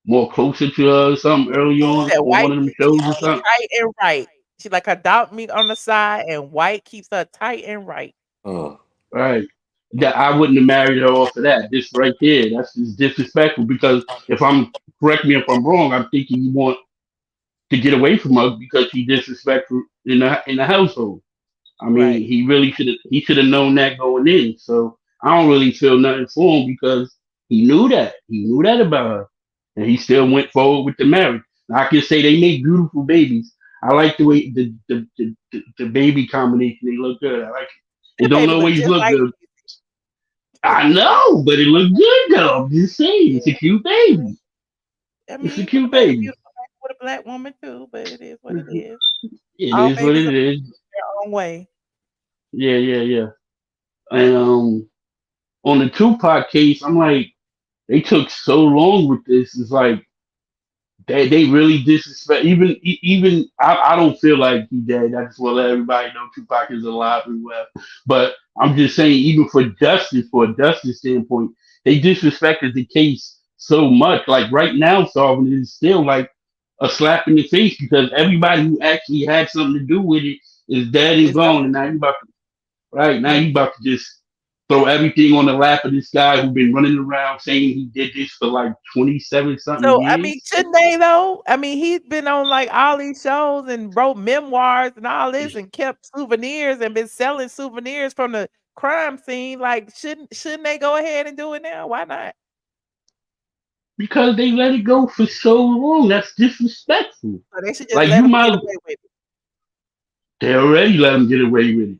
more closer to her or something early She on said one white of them meat shows keeps or her something." tight and right. She like her dog meat on the side, and white keeps her tight and right. Right. That I wouldn't have married her off of that. This right there, that's just disrespectful. Because correct me if I'm wrong, I'm thinking you want to get away from her because she's disrespectful in the household. I Right. mean, he should have known that going in. So I don't really feel nothing for him because he knew that about her, and he still went forward with the marriage. I can say they make beautiful babies. I like the way the baby combination. They look good. I like it. It That don't baby look always just look like good. I know, but it looked good though. I'm just saying, it's a cute baby. I It's mean, a you could cute have made a baby. beautiful baby with a black woman too, but it is what it is. It All is what babies it are is. their own way. Yeah, yeah, yeah. And on the Tupac case, I'm like, they took so long with this. It's like they really disrespect. Even I don't feel like he dead. I just want to let everybody know Tupac is alive and well. But I'm just saying, even for a justice standpoint, they disrespected the case so much. Like right now, solving it is still like a slap in the face because everybody who actually had something to do with it is dead and It's gone, gone. and now you about to right now you Mhm. about to just throw everything on the lap of this guy who's been running around saying he did this for like 27 something So, I mean, years. shouldn't they though? I mean, he's been on like all these shows and wrote memoirs and all this and kept souvenirs and been selling souvenirs from the crime scene. Like, shouldn't they go ahead and do it now? Why not? Because they let it go for so long. That's disrespectful. So they should just Like let you him get might, away with it. they already let him get away with it.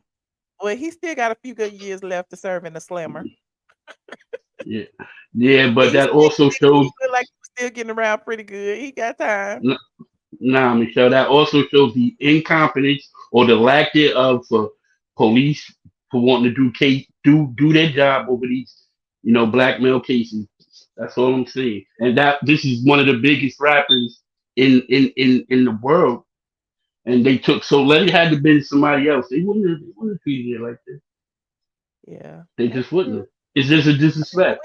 Well, he still got a few good years left to serve in the slammer. Yeah, yeah, And but he that still also he shows. look like he's still getting around pretty good. He got time. n- Nah, Michelle, that also shows the incompetence or the lack thereof for police for wanting to do their job over these, black male cases. That's all I'm saying. And that this is one of the biggest rappers in the world, and they took so let it had to been somebody else. They wouldn't have treated it like this. Yeah, They that's just wouldn't true. have. It's just a disrespect.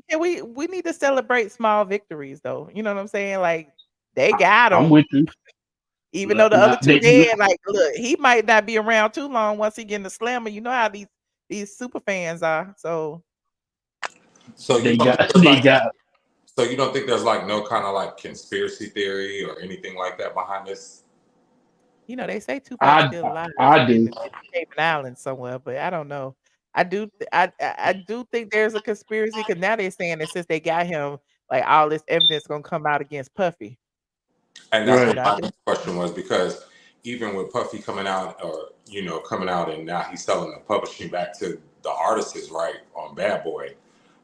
Can we need to celebrate small victories though. You know what I'm saying? Like they got I'm him, with you. even though the other Nah, two dead. Like, look, he might not be around too long once he get in the slammer. You know how these super fans are. So So you they don't think got there's they like got so you don't think there's like no kind of like conspiracy theory or anything like that behind this? You know, they say Tupac's I still alive I in do. the Cayman Islands somewhere, but I don't know. I do think there's a conspiracy because now they're saying that since they got him, like all this evidence gonna come out against Puffy. And that's You Right. know, what I my guess. next question was, because even with Puffy coming out, or coming out, and now he's selling the publishing back to the artists, right, on Bad Boy,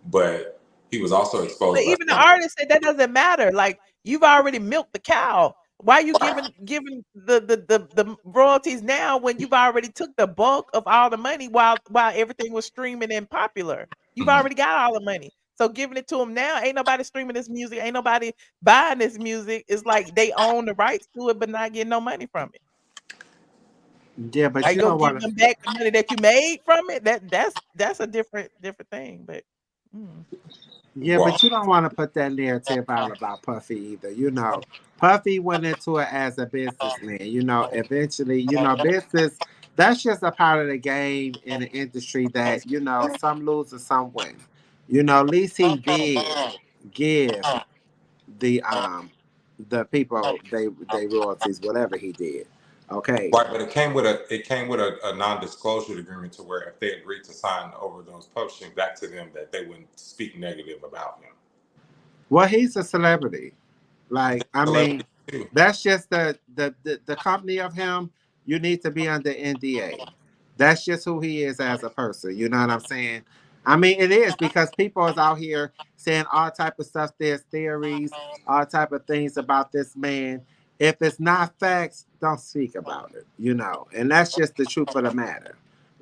but he was also But exposed by even the artist said that doesn't matter. Like you've already milked the cow. Why you giving the royalties now when you've already took the bulk of all the money while everything was streaming and popular? You've Mhm. already got all the money. So giving it to them now, ain't nobody streaming this music, ain't nobody buying this music. It's like they own the rights to it, but not getting no money from it. Yeah, but Are you you gonna don't give want to. them back the money that you made from it? That's a different thing. But mm. Yeah, Well, but you don't want to put that narrative out about Puffy either. You know, Puffy went into it as a businessman. You know, eventually, business, that's just a part of the game in the industry that, some lose and some win. At least he did give the people they royalties, whatever he did. Okay. right, but it came with a non-disclosure agreement to where if they agreed to sign over those publishing back to them, that they wouldn't speak negative about him. Well, he's a celebrity. Like, I Celebrity mean, too. that's just the company of him. You need to be under NDA. That's just who he is as a person. You know what I'm saying? I mean, it is because people is out here saying all type of stuff. There's theories, all type of things about this man. If it's not facts, don't speak about it. And that's just the truth of the matter.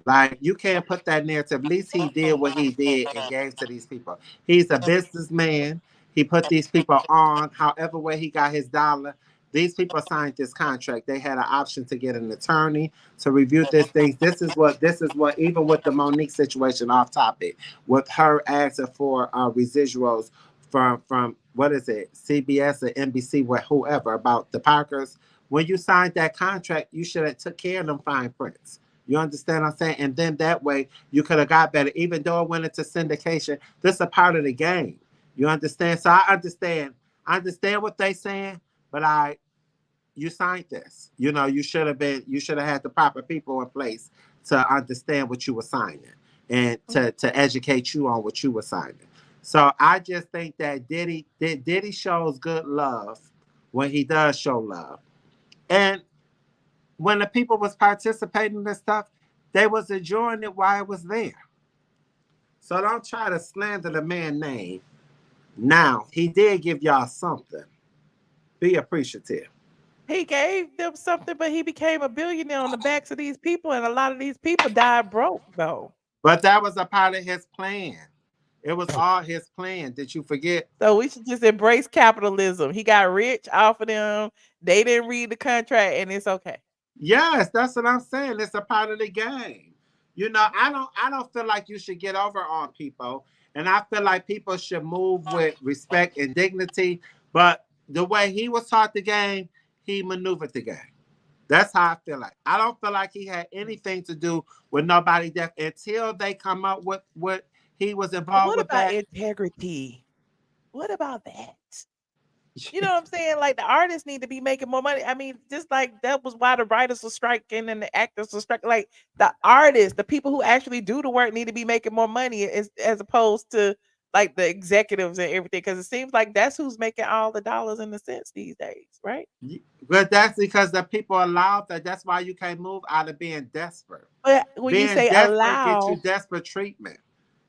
Like, you can't put that narrative. At least he did what he did and gave to these people. He's a businessman. He put these people on. However way he got his dollar. These people signed this contract. They had an option to get an attorney to review this thing. This is what even with the Monique situation off topic, with her asking for residuals from what is it, CBS or NBC, with whoever, about the Parkers. When you signed that contract, you should have took care of them fine prints. You understand what I'm saying? And then that way you could have got better, even though it went into syndication. This is a part of the game. You understand? So I understand. I understand what they saying, but you signed this. You should have had the proper people in place to understand what you were signing and to educate you on what you were signing. So I just think that Diddy shows good love when he does show love. And when the people was participating in this stuff, they was enjoying it while it was there. So don't try to slander the man's name. Now, he did give y'all something. Be appreciative. He gave them something, but he became a billionaire on the backs of these people, and a lot of these people died broke, though. But that was a part of his plan. It was all his plan. Did you forget? So we should just embrace capitalism. He got rich off of them. They didn't read the contract, and it's okay. Yes, that's what I'm saying. It's a part of the game. I don't feel like you should get over on people. And I feel like people should move with respect and dignity. But the way he was taught the game, he maneuvered the game. That's how I feel like. I don't feel like he had anything to do with nobody deaf until they come up with what he was But involved what with about that. integrity? What about that? You know what I'm saying? Like the artists need to be making more money. I mean, just like that was why the writers were striking and the actors were striking. Like the artists, the people who actually do the work need to be making more money as opposed to like the executives and everything. Because it seems like that's who's making all the dollars and the cents these days, right? But that's because the people allowed that. That's why you can't move out of being desperate. But when you Being say desperate gets you allow, desperate treatment.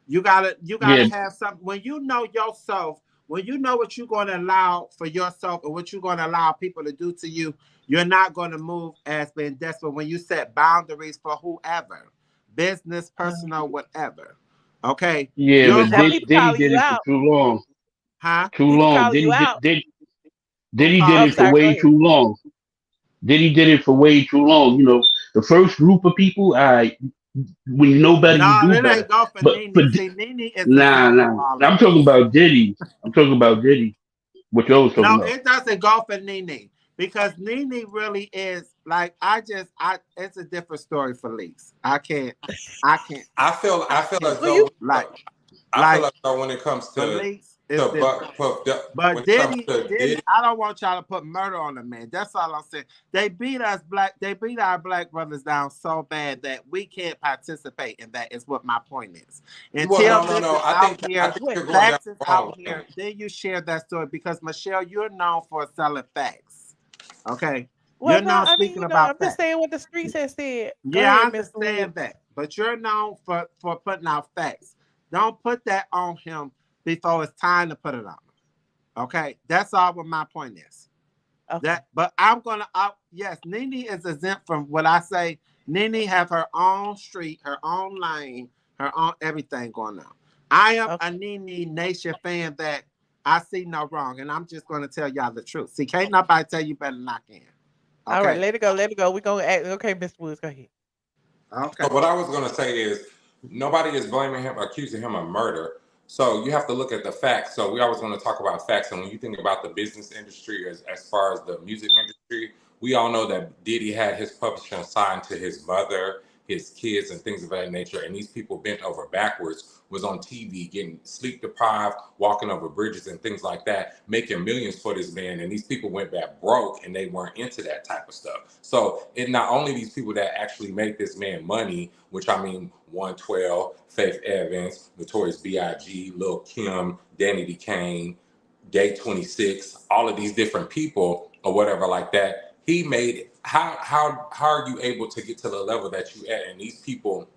You gotta Yeah, have something when you know yourself, when you know what you're gonna allow for yourself and what you're gonna allow people to do to you, you're not gonna move as being desperate when you set boundaries for whoever, business, personal, whatever. Okay. yeah, Your but now work, people Diddy calling did you it for out. too long. huh? Too People long. calling you out. Diddy did I'm it for sorry. Go way ahead. too long. Diddy did it for way too long. The first group of people, when you know better, you No, do that better. ain't go for But Nene. See, Nene is nah, exempt from nah. all of I'm talking this. about Diddy. I'm talking about Diddy. What y'all was talking No, about? it doesn't go for Nene because Nene really is like I. It's a different story for Leaks. I can't. I feel I I feel can't as Well, you though like I feel like as though when it comes for to Leaks. It's So, different. when But it comes Diddy, to Diddy, I don't want y'all to put murder on the man. That's all I'm saying. They beat our black brothers down so bad that we can't participate in that. Is what my point is. well, Until no, no, this no. is out I here, think you're going down facts is the wrong out here. lane. Then you share that story because Michelle, you're known for selling facts. Okay, Well, you're no, known I mean, speaking you know, I'm about just facts. saying what the streets have said. Go Yeah, I ahead, Mr. understand Woods. that, but you're known for putting out facts. Don't put that on him before it's time to put it on him. Okay, that's all what my point is. Okay. But I'm gonna yes, Nene is exempt from what I say. Nene have her own street, her own lane, her own everything going on. I am a Nene Nation fan that I see no wrong, and I'm just gonna tell y'all the truth. See, can't nobody tell you better than I can. All right, Okay. let it go. Let it go. We're gonna act. Okay, Mr. Woods, go ahead. Okay. So what I was going to say is nobody is blaming him, accusing him of murder. So you have to look at the facts. So we always want to talk about facts. And when you think about the business industry, as far as the music industry, we all know that Diddy had his publishing signed to his mother, his kids, and things of that nature. And these people bent over backwards, was on TV, getting sleep deprived, walking over bridges and things like that, making millions for this man. And these people went back broke and they weren't into that type of stuff. So it not only these people that actually make this man money, which I mean 112, Faith Evans, Notorious B.I.G., Lil Kim, Danny D. Kane, Day 26, all of these different people or whatever like that. He made how are you able to get to the level that you at? And these people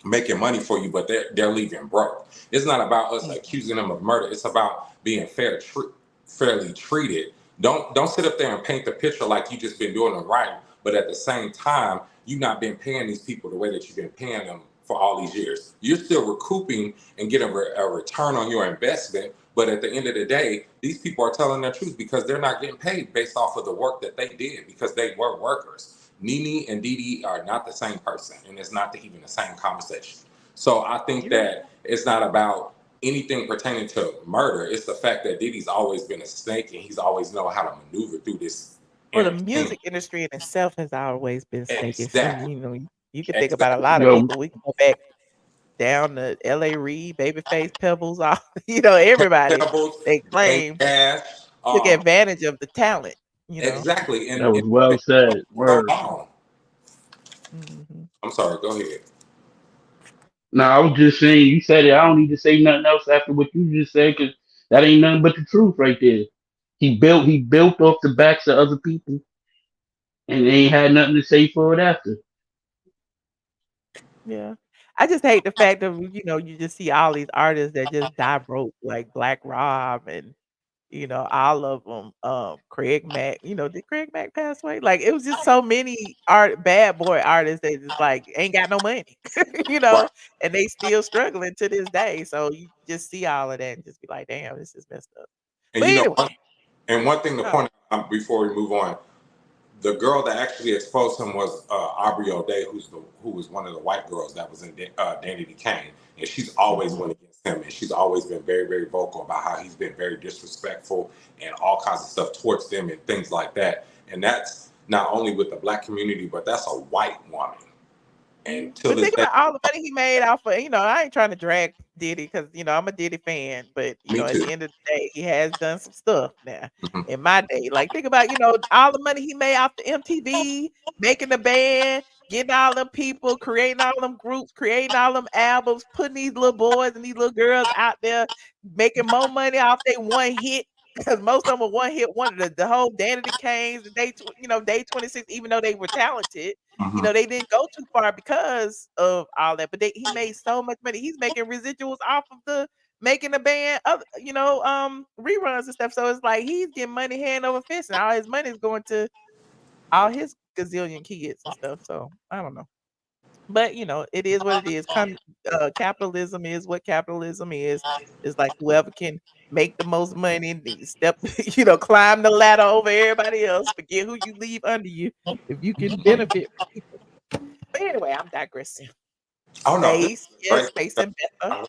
making money for you, but they're leaving broke. It's not about us accusing them of murder. It's about being fairly treated. Don't sit up there and paint the picture like you just been doing it right, but at the same time, you not been paying these people the way that you've been paying them for all these years. You're still recouping and getting a return on your investment, but at the end of the day, these people are telling the truth because they're not getting paid based off of the work that they did because they were workers. Nene and Didi are not the same person, and it's not even the same conversation. So I think that it's not about anything pertaining to murder. It's the fact that Diddy's always been a snake, and he's always know how to maneuver through this. Well, the music industry in itself has always been snakish. So, Exactly. you know, you can think about a lot of Yo, people. We can go back down to L.A. Reid, Babyface, Pebbles, all you know, everybody. Pebbles, They Dame claim Dash, took advantage of the talent. You know. exactly, that was and well said. so Word. long. Mhm. I'm sorry. Go ahead. No, I was just saying, you said it. I don't need to say nothing else after what you just said because that ain't nothing but the truth right there. He built off the backs of other people and they ain't had nothing to say for it after. Yeah. I just hate the fact that, you know, you just see all these artists that just die broke, like Black Rob and, you know, all of them. Craig Mack, you know, did Craig Mack pass away? Like, it was just so many bad boy artists that just like ain't got no money, you Right. know, and they still struggling to this day. So you just see all of that and just be like, damn, this is messed up. And But you know, anyway, one thing to oh, point out before we move on, the girl that actually exposed him was Aubrey O'Day, who was one of the white girls that was in Danny D. Kane, and she's always went against him, and she's always been very, very vocal about how he's been very disrespectful and all kinds of stuff towards them and things like that. And that's not only with the black community, but that's a white woman. And till but this think day, about all the money he made off of, you know, I ain't trying to drag Diddy because, you know, I'm a Diddy fan, but, you me know, at too. the end of the day, he has done some stuff now Mhm. in my day. Like, think about, you know, all the money he made off the MTV, making the band, getting all them people, creating all them groups, creating all them albums, putting these little boys and these little girls out there, making more money off they one hit. Because most of them were one hit wonder. The whole Danity Canes, the you know, Day 26, even though they were talented, you Mhm. know, they didn't go too far because of all that, but he made so much money. He's making residuals off of the making the band, other, you know, reruns and stuff. So it's like he's getting money hand over fist, and all his money is going to all his gazillion kids and stuff. So I don't know, but you know, it is what it is. Capitalism is what capitalism is. It's like whoever can make the most money, they step, you know, climb the ladder over everybody else. Forget who you leave under you if you can benefit. But anyway, I'm digressing. Oh no, this is Space, yes, great. Space and Betha.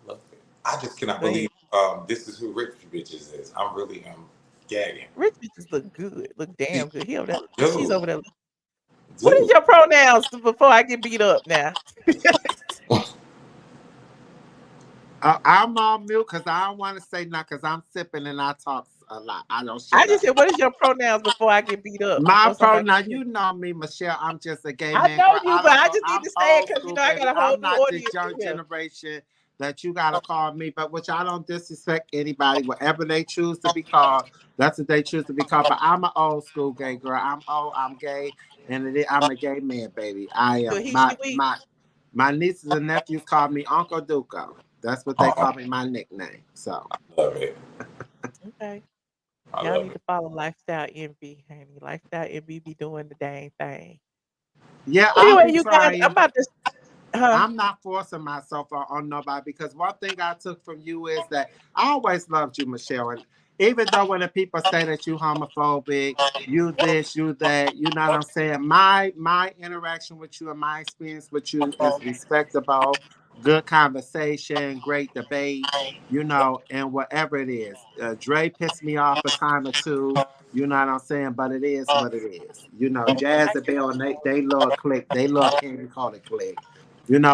Love it. I just cannot Go ahead. believe this is who Rich Bitches is. I'm really gagging. Rich bitches look good, look damn good. He over there, she's Dude, over there. What is dude. your pronouns before I get beat up now? I'm on mute because I don't want to say nothing because I'm sipping and I talk a lot. I don't I shut just up. said, what is your pronouns before I get beat up? My Before somebody now gets you know me, Michelle. I'm just a gay I man, know girl. you, I but don't I go. just need I'm to say it old because school, I baby. got a whole I'm new not this audience young in here. generation that you gotta call me. But which I don't disrespect anybody. Whatever they choose to be called, that's what they choose to be called. But I'm an old school gay girl. I'm old. I'm gay, and I'm a gay man, baby. I You a am. he, she, we. My nieces and nephews call me Uncle Duco. That's what they Oh, call me. My nickname. So. love it. Okay. I Y'all love need it. to follow Lifestyle Envy, honey. Lifestyle Envy be doing the dang thing. Yeah, But I'll anyway, be you guys, I'm trying. about to, huh? I'm not forcing myself on nobody because one thing I took from you is that I always loved you, Michelle. And even though when the people say that you homophobic, you this, you that, you know what I'm saying? My interaction with you and my experience with you is respectable, good conversation, great debate, and whatever it is. Dre pissed me off a time or two. You know what I'm saying? But it is what it is. Jazz and Bell and they love click. They love Candy Call It Click.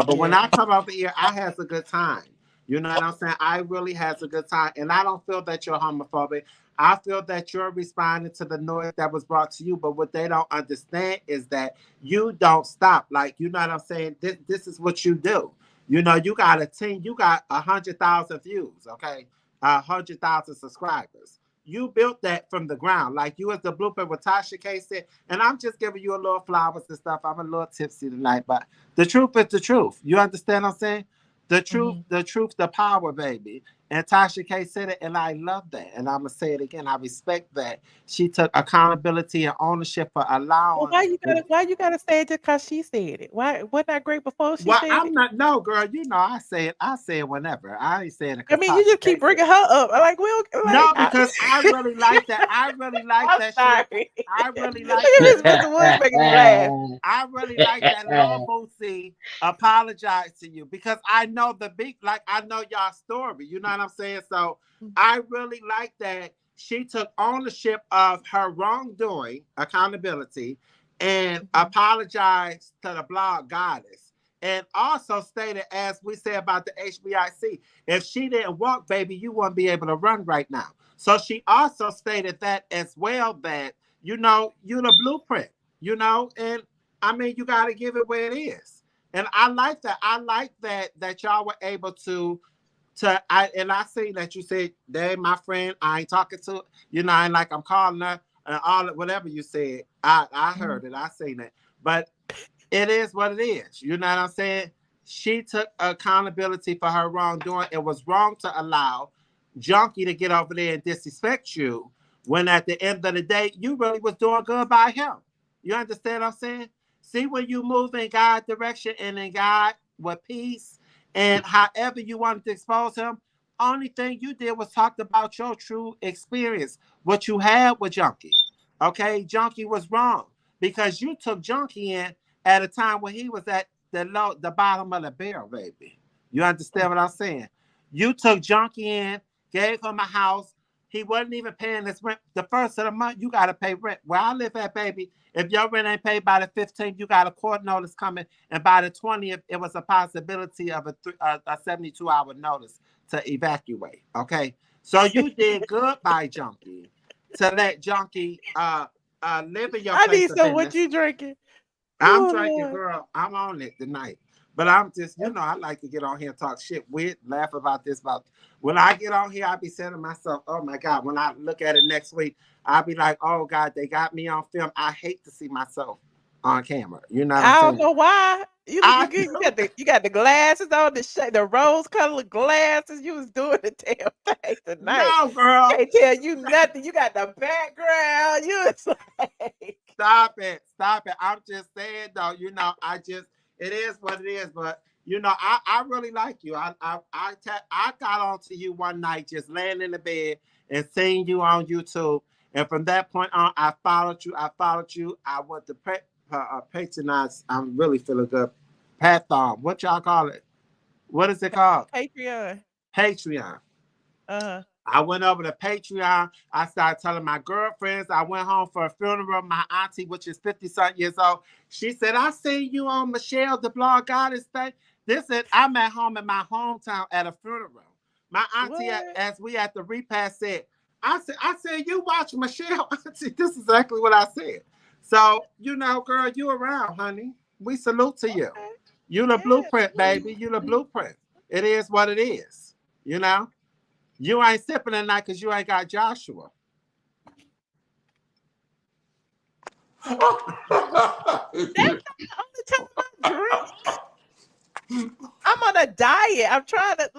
But when Yeah. I come over here, I has a good time. You know what I'm saying? I really has a good time. And I don't feel that you're homophobic. I feel that you're responding to the noise that was brought to you. But what they don't understand is that you don't stop. Like, you know what I'm saying? This is what you do. You got a team, you got 100,000 views, okay? 100,000 subscribers. You built that from the ground. Like you as the blueprint with Tasha K said, and I'm just giving you a little flowers and stuff. I'm a little tipsy tonight, but the truth is the truth. You understand what I'm saying? Mm-hmm. The truth, the power, baby. And Tasha K said it, and I love that. And I'm gonna say it again. I respect that. She took accountability and ownership for Well, allowing. why you gotta say it just because she said it? Why wasn't that great before she Well, said I'm it? not. No, girl. I say it whenever. I ain't saying it I because mean, you Tasha just K keep said bringing it. her up. Like, we don't, No, like, because I really like that. I really like I'm that she. sorry. I really Look like at that. Miss Mr. Woods making me laugh. I really like that Lil Boosie apologized to you because I know I know y'all story. You know what I'm saying? So I really like that she took ownership of her wrongdoing, accountability, and Mhm. apologized to the blog goddess. And also stated, as we say about the HBIC, if she didn't walk, baby, you wouldn't be able to run right now. So she also stated that as well, that you the blueprint, and I mean you gotta give it where it is. And I like that. I like that y'all were able I seen that you said, "They my friend, I ain't talking to, I ain't like I'm calling her and all whatever you said." I Mhm. heard it, I seen it. But it is what it is. You know what I'm saying? She took accountability for her wrongdoing. It was wrong to allow Junkie to get over there and disrespect you when at the end of the day, you really was doing good by him. You understand what I'm saying? See, when you move in God's direction and in God with peace and however you wanted to expose him, only thing you did was talked about your true experience, what you had with Junkie. Okay, Junkie was wrong because you took Junkie in at a time when he was at the bottom of the barrel, baby. You understand what I'm saying? You took Junkie in, gave him a house. He wasn't even paying his rent. The first of the month, you got to pay rent. Where I live at, baby, if your rent ain't paid by the 15th, you got a court notice coming. And by the 20th, it was a possibility of a 72-hour notice to evacuate. Okay? So you did good by Junkie to let Junkie live in your I place need of some. What business. you drinking? I'm Oh drinking, Lord. girl. I'm on it tonight. But I'm just, I like to get on here and talk shit with, laugh about this. When I get on here, I be saying to myself, oh my God, when I look at it next week, I'll be like, oh God, they got me on film. I hate to see myself on camera. You know what I'm I don't saying? know why. You looking I good. You got the glasses on, the rose colored glasses. You was doing the damn thing tonight. no, girl. Can't tell you nothing. You got the background. You was like, Stop it. Stop it. I'm just saying though, it is what it is. But I really like you. I got on to you one night just laying in the bed and seeing you on YouTube. And from that point on, I followed you. I went to patronize. I'm really feeling good. Patreon. What y'all call it? What is it called? Patreon. Patreon. Uh-huh. I went over to Patreon. I started telling my girlfriends. I went home for a funeral. My auntie, which is 50-something years old, she said, I seen you on Michelle, the Blog Goddess thing. This is, I'm at home in my hometown at a funeral. My auntie, as we at the repast, said, I said, you watch Michelle, auntie. This is exactly what I said. So, you know, girl, you around, honey. We salute to you. You the blueprint, baby. You the blueprint. It is what it is. You know? You ain't sipping tonight because you ain't got Joshua. That's not the only time I drink. I'm on a diet. I'm trying to.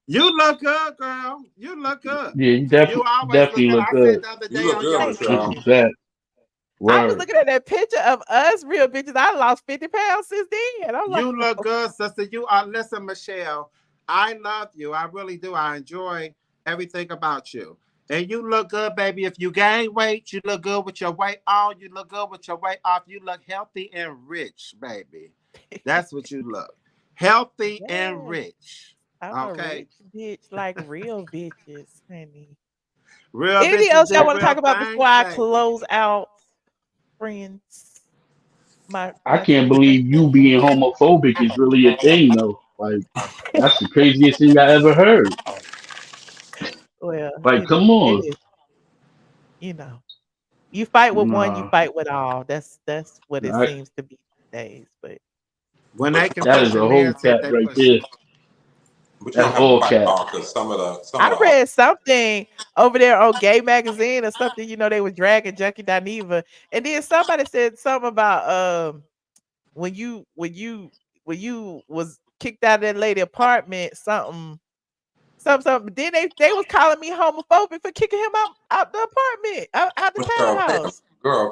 You look good, girl. You look good. Yeah, you You always definitely look look good. I said good. the other You day look on good, your Michelle. This is that. I was Word. looking at that picture of us, real bitches. I lost 50 pounds since then. I'm like, You look good, sister. You are. Listen, Michelle, I love you. I really do. I enjoy everything about you. And you look good, baby. If you gain weight, you look good with your weight on. You look good with your weight off. You look healthy and rich, baby. That's what you look. Healthy and rich. I'm a Okay? rich bitch, like real bitches, honey. Real Anything bitches else y'all do want to real talk about before things, I baby. close out, friends? I My can't true friends. believe you being homophobic is really a thing, though. Like, that's the craziest thing I ever heard. Well, Like, come it on. is. You know, you fight with one, you Nah, fight with all. That's what it I, seems to be nowadays. But When they can that push is the a whole narrative, cap they right push it. there. But you don't That's have to all fight cap. all because some of I the read something over there on Gay Magazine or something. You know, they were dragging Junkie Dineva, and then somebody said something about when you was kicked out of that lady apartment, something. Then they was calling me homophobic for kicking him out the apartment, out the Michelle, townhouse.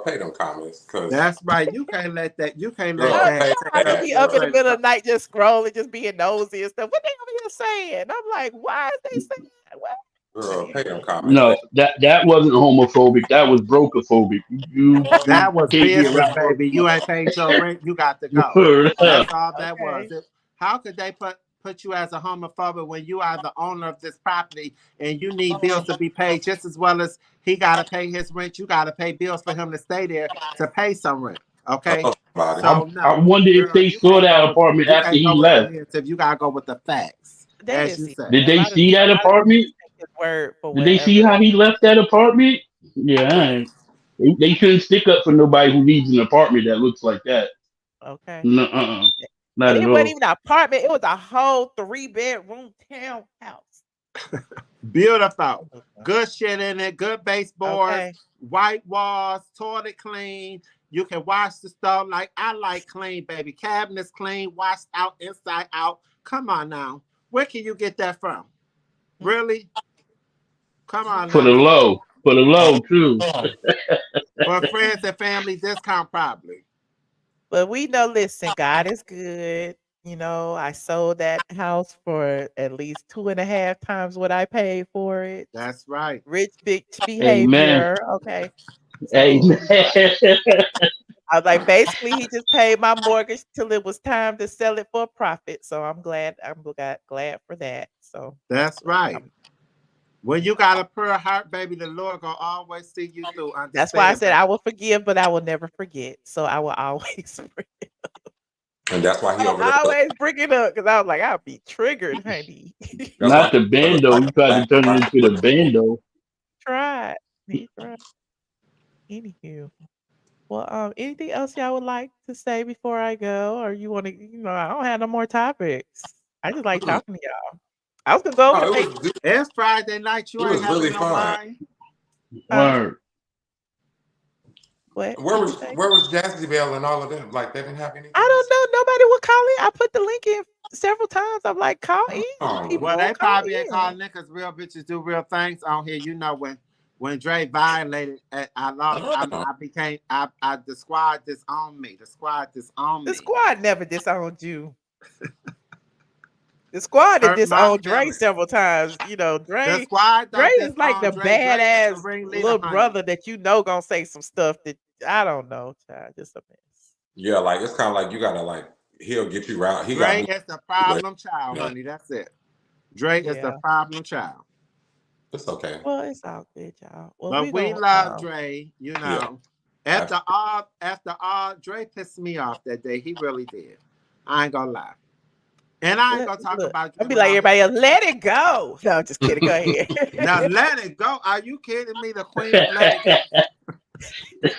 pay them comments because That's right. You can't let that. You can't let girl, I, that pay I take just that. that. be Your up in the crazy. middle of the night just scrolling, just being nosy and stuff. What they over here saying? I'm like, why is they saying that? What? But Girl, pay them anyway, comments. No, that wasn't homophobic. That was brokophobic. You That was can't be business, around broke baby. You people. ain't paid your rent. You got to go. Word That's up. all that was. okay. How could they put you as a homophobic when you are the owner of this property and you need bills to be paid just as well as he got to pay his rent? You got to pay bills for him to stay there to pay some rent. Okay, Hello, somebody. so I no, wonder if girl, they saw that apartment you after can't he go with the left. narrative. You gotta go with the facts, They as didn't you see say. Did that. A they lot of see that people apartment? just take his word for Did they see whatever. how he left that apartment? Yeah, I ain't. They shouldn't stick up for nobody who needs an apartment that looks like that. Okay. No, not And at it wasn't all. even an apartment. It was a whole 3-bedroom townhouse. Beautiful. Good shit in it. Good baseboards. Okay. White walls. Toilet clean. You can wash the stuff like I like clean, baby. Cabinets clean, washed out, inside out. Come on now. Where can you get that from? Really? Come on For the now. low. For the low, too. For friends and family discount, probably. But we know, listen, God is good. You know, I sold that house for at least 2.5 times what I paid for it. That's right. Rich bitch Amen. behavior. Okay. So, Amen. I was like, basically, he just paid my mortgage till it was time to sell it for a profit. So I'm glad. Glad for that. So That's right. um, When you got a pure heart, baby, the Lord gonna always see you through. that's why I Understand, said baby. I will forgive, but I will never forget. So I will always, And that's why he I'll over there. always bring it up because I was like, I'll be triggered, honey. That's why Not he the over there bando. like You a tried to black turn it right? into the bando. Tried. He tried. Anywho. Well, anything else y'all would like to say before I go? Or you want to, I don't have no more topics. I just like talking to y'all. I was gonna go over to No, Patreon. It's Friday night. You it ain't was having really no fun. wine. Huh? Word. What you say? Where was Jazzy Bell and all of them? Like they didn't have anything I to say. don't know. Nobody would call in. I put the link in several times. I'm like, call in. Oh, People Well, they won't call probably ain't in. calling it because real bitches do real things on here. You know when Dre violated, I lost. oh. I became. The squad disowned me. The squad disowned The me. squad never disowned you. The squad had Hurt my disowned Dre feelings. several times. The Dre squad Dre don't is like disown the Dre. Dre is the badass ringleader, little honey. brother that gonna say some stuff that I don't know, child. Just a mess. Yeah, like it's kind of like you gotta like he'll get you out. He got Dre me. is the Anyway, problem child, you know. honey. That's it. Dre is the Yeah. problem child. It's okay. Well, it's all good, y'all. Well, But we love Dre, you know. After all, Dre pissed me off that day. He really did. I ain't gonna lie. And I ain't gonna talk about I'll be like everybody else. Let it go. No, just kidding. Go ahead. Now let it go. Are you kidding me? The queen of let it go.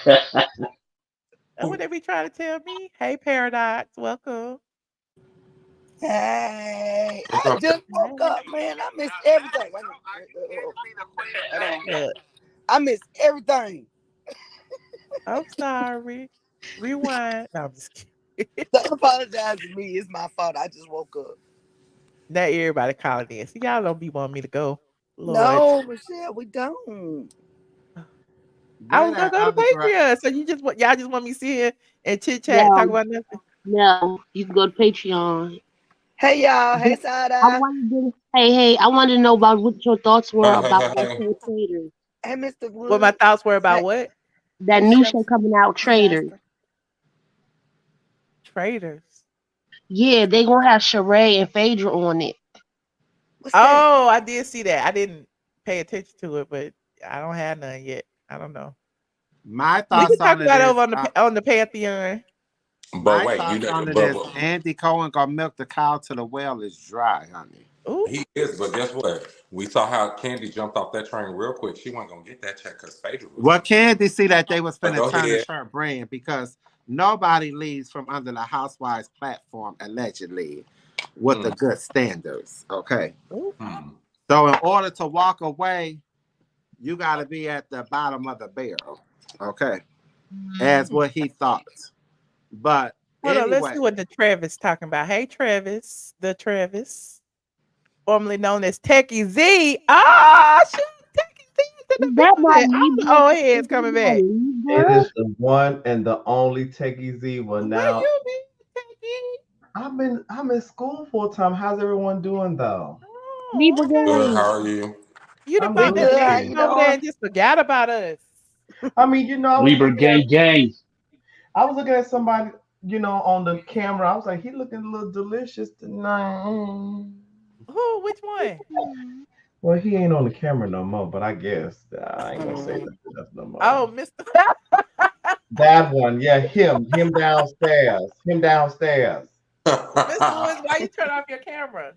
That's what they be trying to tell me. Hey, Paradox, welcome. Hey, I just woke up, man. I missed everything. I missed everything. I'm sorry. Rewind. No, I'm just kidding. Don't apologize to me. It's my fault. I just woke up. Not everybody calling in. See, y'all don't be wanting me to go. Lord. No, Michelle, we don't. I was gonna go to Patreon. So y'all just want me to sit here and chit chat, talk about nothing. No, you can go to Patreon. Hey y'all, hey Sada. I wanted to know about what your thoughts were about Traders. Hey, Mr. Wood. What my thoughts were about what? That new show coming out, Traders. Traders. Yeah, they gonna have Sheree and Phaedra on it. Oh, I did see that. I didn't pay attention to it, but I don't have none yet. I don't know. My We thoughts can talk on it about it is, over on the Pantheon. But my wait, thoughts on it is Andy Cohen gonna milk the cow till the well is dry, honey. Ooh. He is, but guess what? We saw how Candy jumped off that train real quick. She wasn't gonna get that check because Phaedra was. Well, Candy see that they was finna Go tarnish ahead. her brand because nobody leaves from under the Housewives platform allegedly with the good standards. Okay. So in order to walk away, you got to be at the bottom of the barrel. Okay. As what he thought. But Hold on, let's anyway, see what the Travis talking about. Hey, Travis, the Travis, formerly known as Techie Z. Ah, shit, Techie Z is in the building. All the old heads coming back. It is the one and the only Techie Z. Well, now you been, Techie? I'm in school full time. How's everyone doing though? Good. How are you? You done I'm bought that good. vacation over there and just forgot about us. I mean, you know, I was Libra looking at- gang. I was looking at somebody, you know, on the camera. I was like, he looking a little delicious tonight. Who? Which one? Well, he ain't on the camera no more, but I guess I ain't gonna say that no more. Oh, Mr. That one, yeah, him downstairs, Mr. Woods, why you turn off your camera?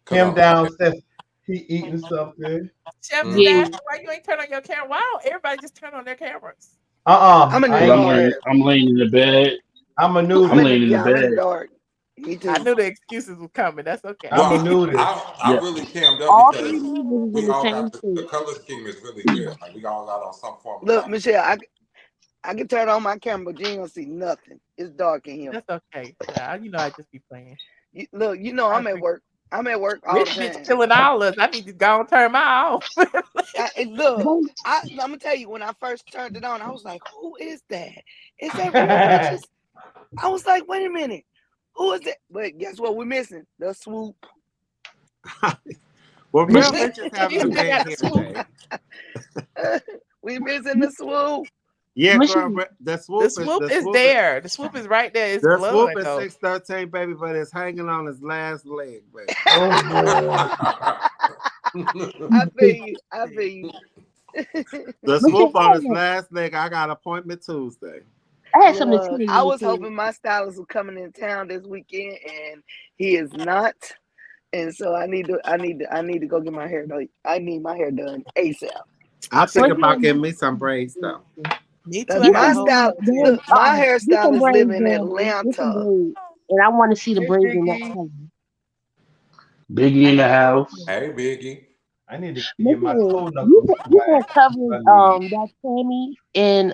him downstairs. He eating something. Chef Disaster, why you ain't turn on your camera? Why don't everybody just turn on their cameras? I'm in the dark. I'm laying in the bed. I'm a I'm nudist. laying in the I'm in the bed. dark. Me too. I knew the excuses were coming. That's okay. I'm a nudist. I really cammed up All because three niggas we in the all same got the color scheme is really good. Like we all got on some form of Look, color. Michelle, I can turn on my camera, but you ain't gonna see nothing. It's dark in here. That's okay. Yeah, you know I just be playing. Look, you know I'm at work. I'm at work all Rich the bitch time. killing all us. I need to go and turn mine off. Look, I'm gonna tell you, when I first turned it on, I was like, "Who is that? Is that real bitches?" I was like, "Wait a minute, who is it?" But guess what? We're missing the swoop. well, real bitches having a bad hair day. We missing the swoop. Yeah, girl, the swoop is there. The swoop is right there. It's the blood, swoop is though. 613, baby, but it's hanging on his last leg, baby. I feel you. I feel you. The swoop on his last leg. I got an appointment Tuesday. I had something to tell you. I was hoping my stylist was coming in town this weekend, and he is not. And so I need to go get my hair done. I need my hair done ASAP. I'm thinking about getting me some braids though. Me too. My style, look, my hairstylist live in Atlanta. And I want to see the braids in that color. Biggie in the house. Hey, Biggie. I need to get my toe You knuckles can cover that Tammy and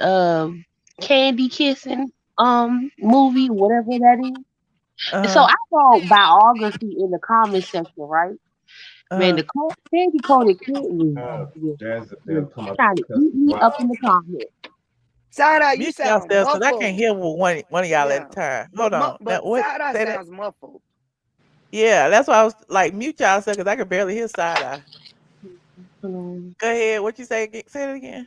Candy kissing movie, whatever that is. So I saw biography in the comment section, right? Man, the Candy coated kid was trying to eat me up in the comments. Sada, you Mute sound yourself, because I muffled. can't hear one of y'all at a time. Hold on. But what? Sada sounds muffled. Yeah, that's why I was like, mute y'all because I could barely hear Sada. Go ahead. What you say? Say it again.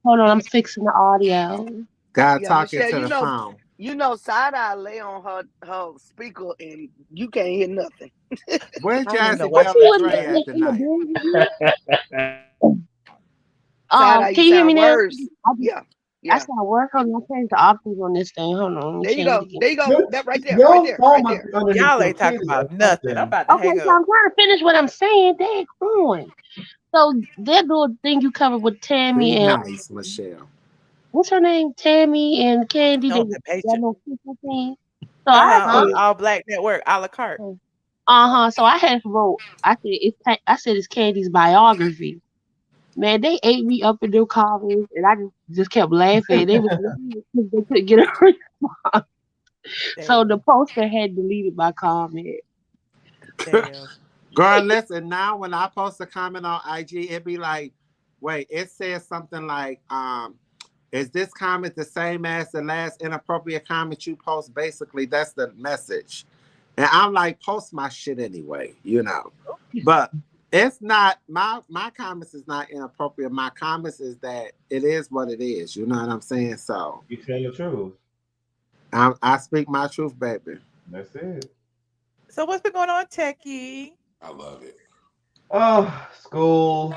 Hold on, I'm fixing the audio. God talking to the phone. You know, side eye lay on her speaker and you can't hear nothing. Where I don't even know Jazzy what Bell she and was Dre saying. at tonight? Side eye, Can you you hear me sound now? worse. Yeah, I yeah. sound worse. Hold on, I changed the options on this thing. Hold on, let me There you change it go. again. There you go. Your, That right there. your Right there. phone Right must there. be underneath Y'all your ain't talking titties about or nothing. I'm something. about to Okay, hang so up. I'm trying to finish what I'm saying. Dang on. So that little thing you covered with Tammy Be and nice, Michelle. what's her name? Tammy and Candy. They On got the patient. no sister thing. So I On said, All Black Network, a la carte. So I had wrote. I said it's Candy's biography. Man, they ate me up in their comments, and I just kept laughing. They was laughing because they couldn't get a response. So the Damn. poster had deleted my comment. Damn. Girl, listen, now when I post a comment on IG, it be like, wait, it says something like, is this comment the same as the last inappropriate comment you post? Basically, that's the message. And I'm like, post my shit anyway, you know. But it's not my comments is not inappropriate. My comments is that it is what it is. You know what I'm saying? So You tell the truth. I speak my truth, baby. That's it. So what's been going on, Techie? I love it. School.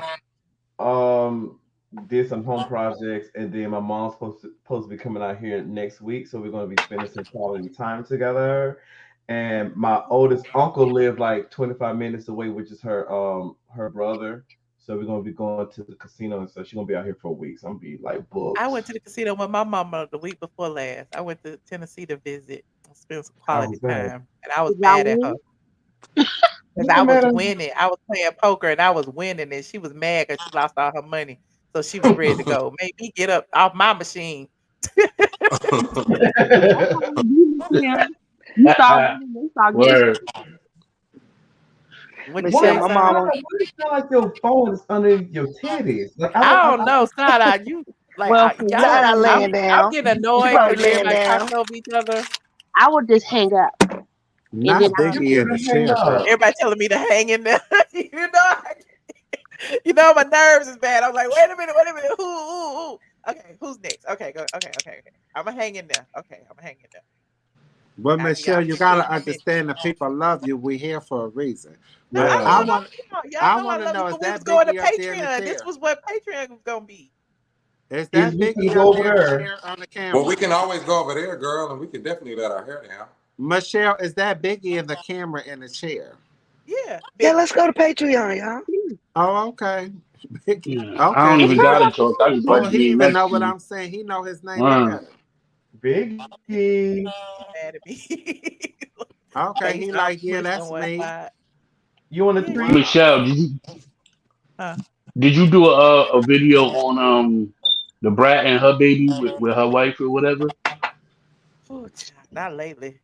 Did some home projects, and then my mom's supposed to be coming out here next week, so we're going to be spending some quality time together. And my oldest uncle lived like 25 minutes away, which is her brother. So we're going to be going to the casino, and so she's going to be out here for a week. So I'm going to be like I booked. went to the casino with my mama the week before last. I went to Tennessee to visit and spend some How quality was that? time. And I was Did y'all mad at her. win? Because It I don't was matter. winning. I was playing poker and I was winning, and she was mad because she lost all her money. So she was ready to go. Made me get up off my machine. That's how you do, Michelle. You start winning, they start getting. Word. What'd you Why, Michelle, say, my son? why mama. it sound like your phone is under your titties? Like I don't know, Sada. You like Well, for y'all. Side eye one, laying I'm down. getting She annoyed probably because laying everybody down. talking over each other. I would just hang up, and then Not Uh, you Biggie in need the to hang chair, up. girl. everybody telling me to hang in there. you know, my nerves is bad. I'm like, wait a minute. Who? Okay, who's next? Okay, go. Okay. I'm gonna hang in there. Okay, I'm gonna hang in there. But I give y'all Michelle, you 15 gotta more minutes. understand that people love you. We're here for a reason. No, But I I Yeah. love all want y'all. Y'all I know I want to love you, know, is but we was that going to Biggie up there in the Patreon. This chair? was what Patreon was gonna be. Is Is that we can Biggie go up over there in the there? chair on the Well, we camera? can always go over there, girl, and we can definitely let our hair down. Michelle, is that Biggie in the camera in the chair? Yeah, Yeah, Biggie. let's go to Patreon, y'all. Oh, okay. Biggie. Yeah, I Okay, don't it's even he gotta probably talk. I just oh like he being even next know to what you. I'm saying. He know his name Wow. already. Biggie. He mad at me. Okay, Face he all like, yeah, smushed on that's one me. side. You want a Yeah, treat? Wow. Michelle, huh? did you do a video on the brat and her baby with her wife or whatever? Oh, child, not lately.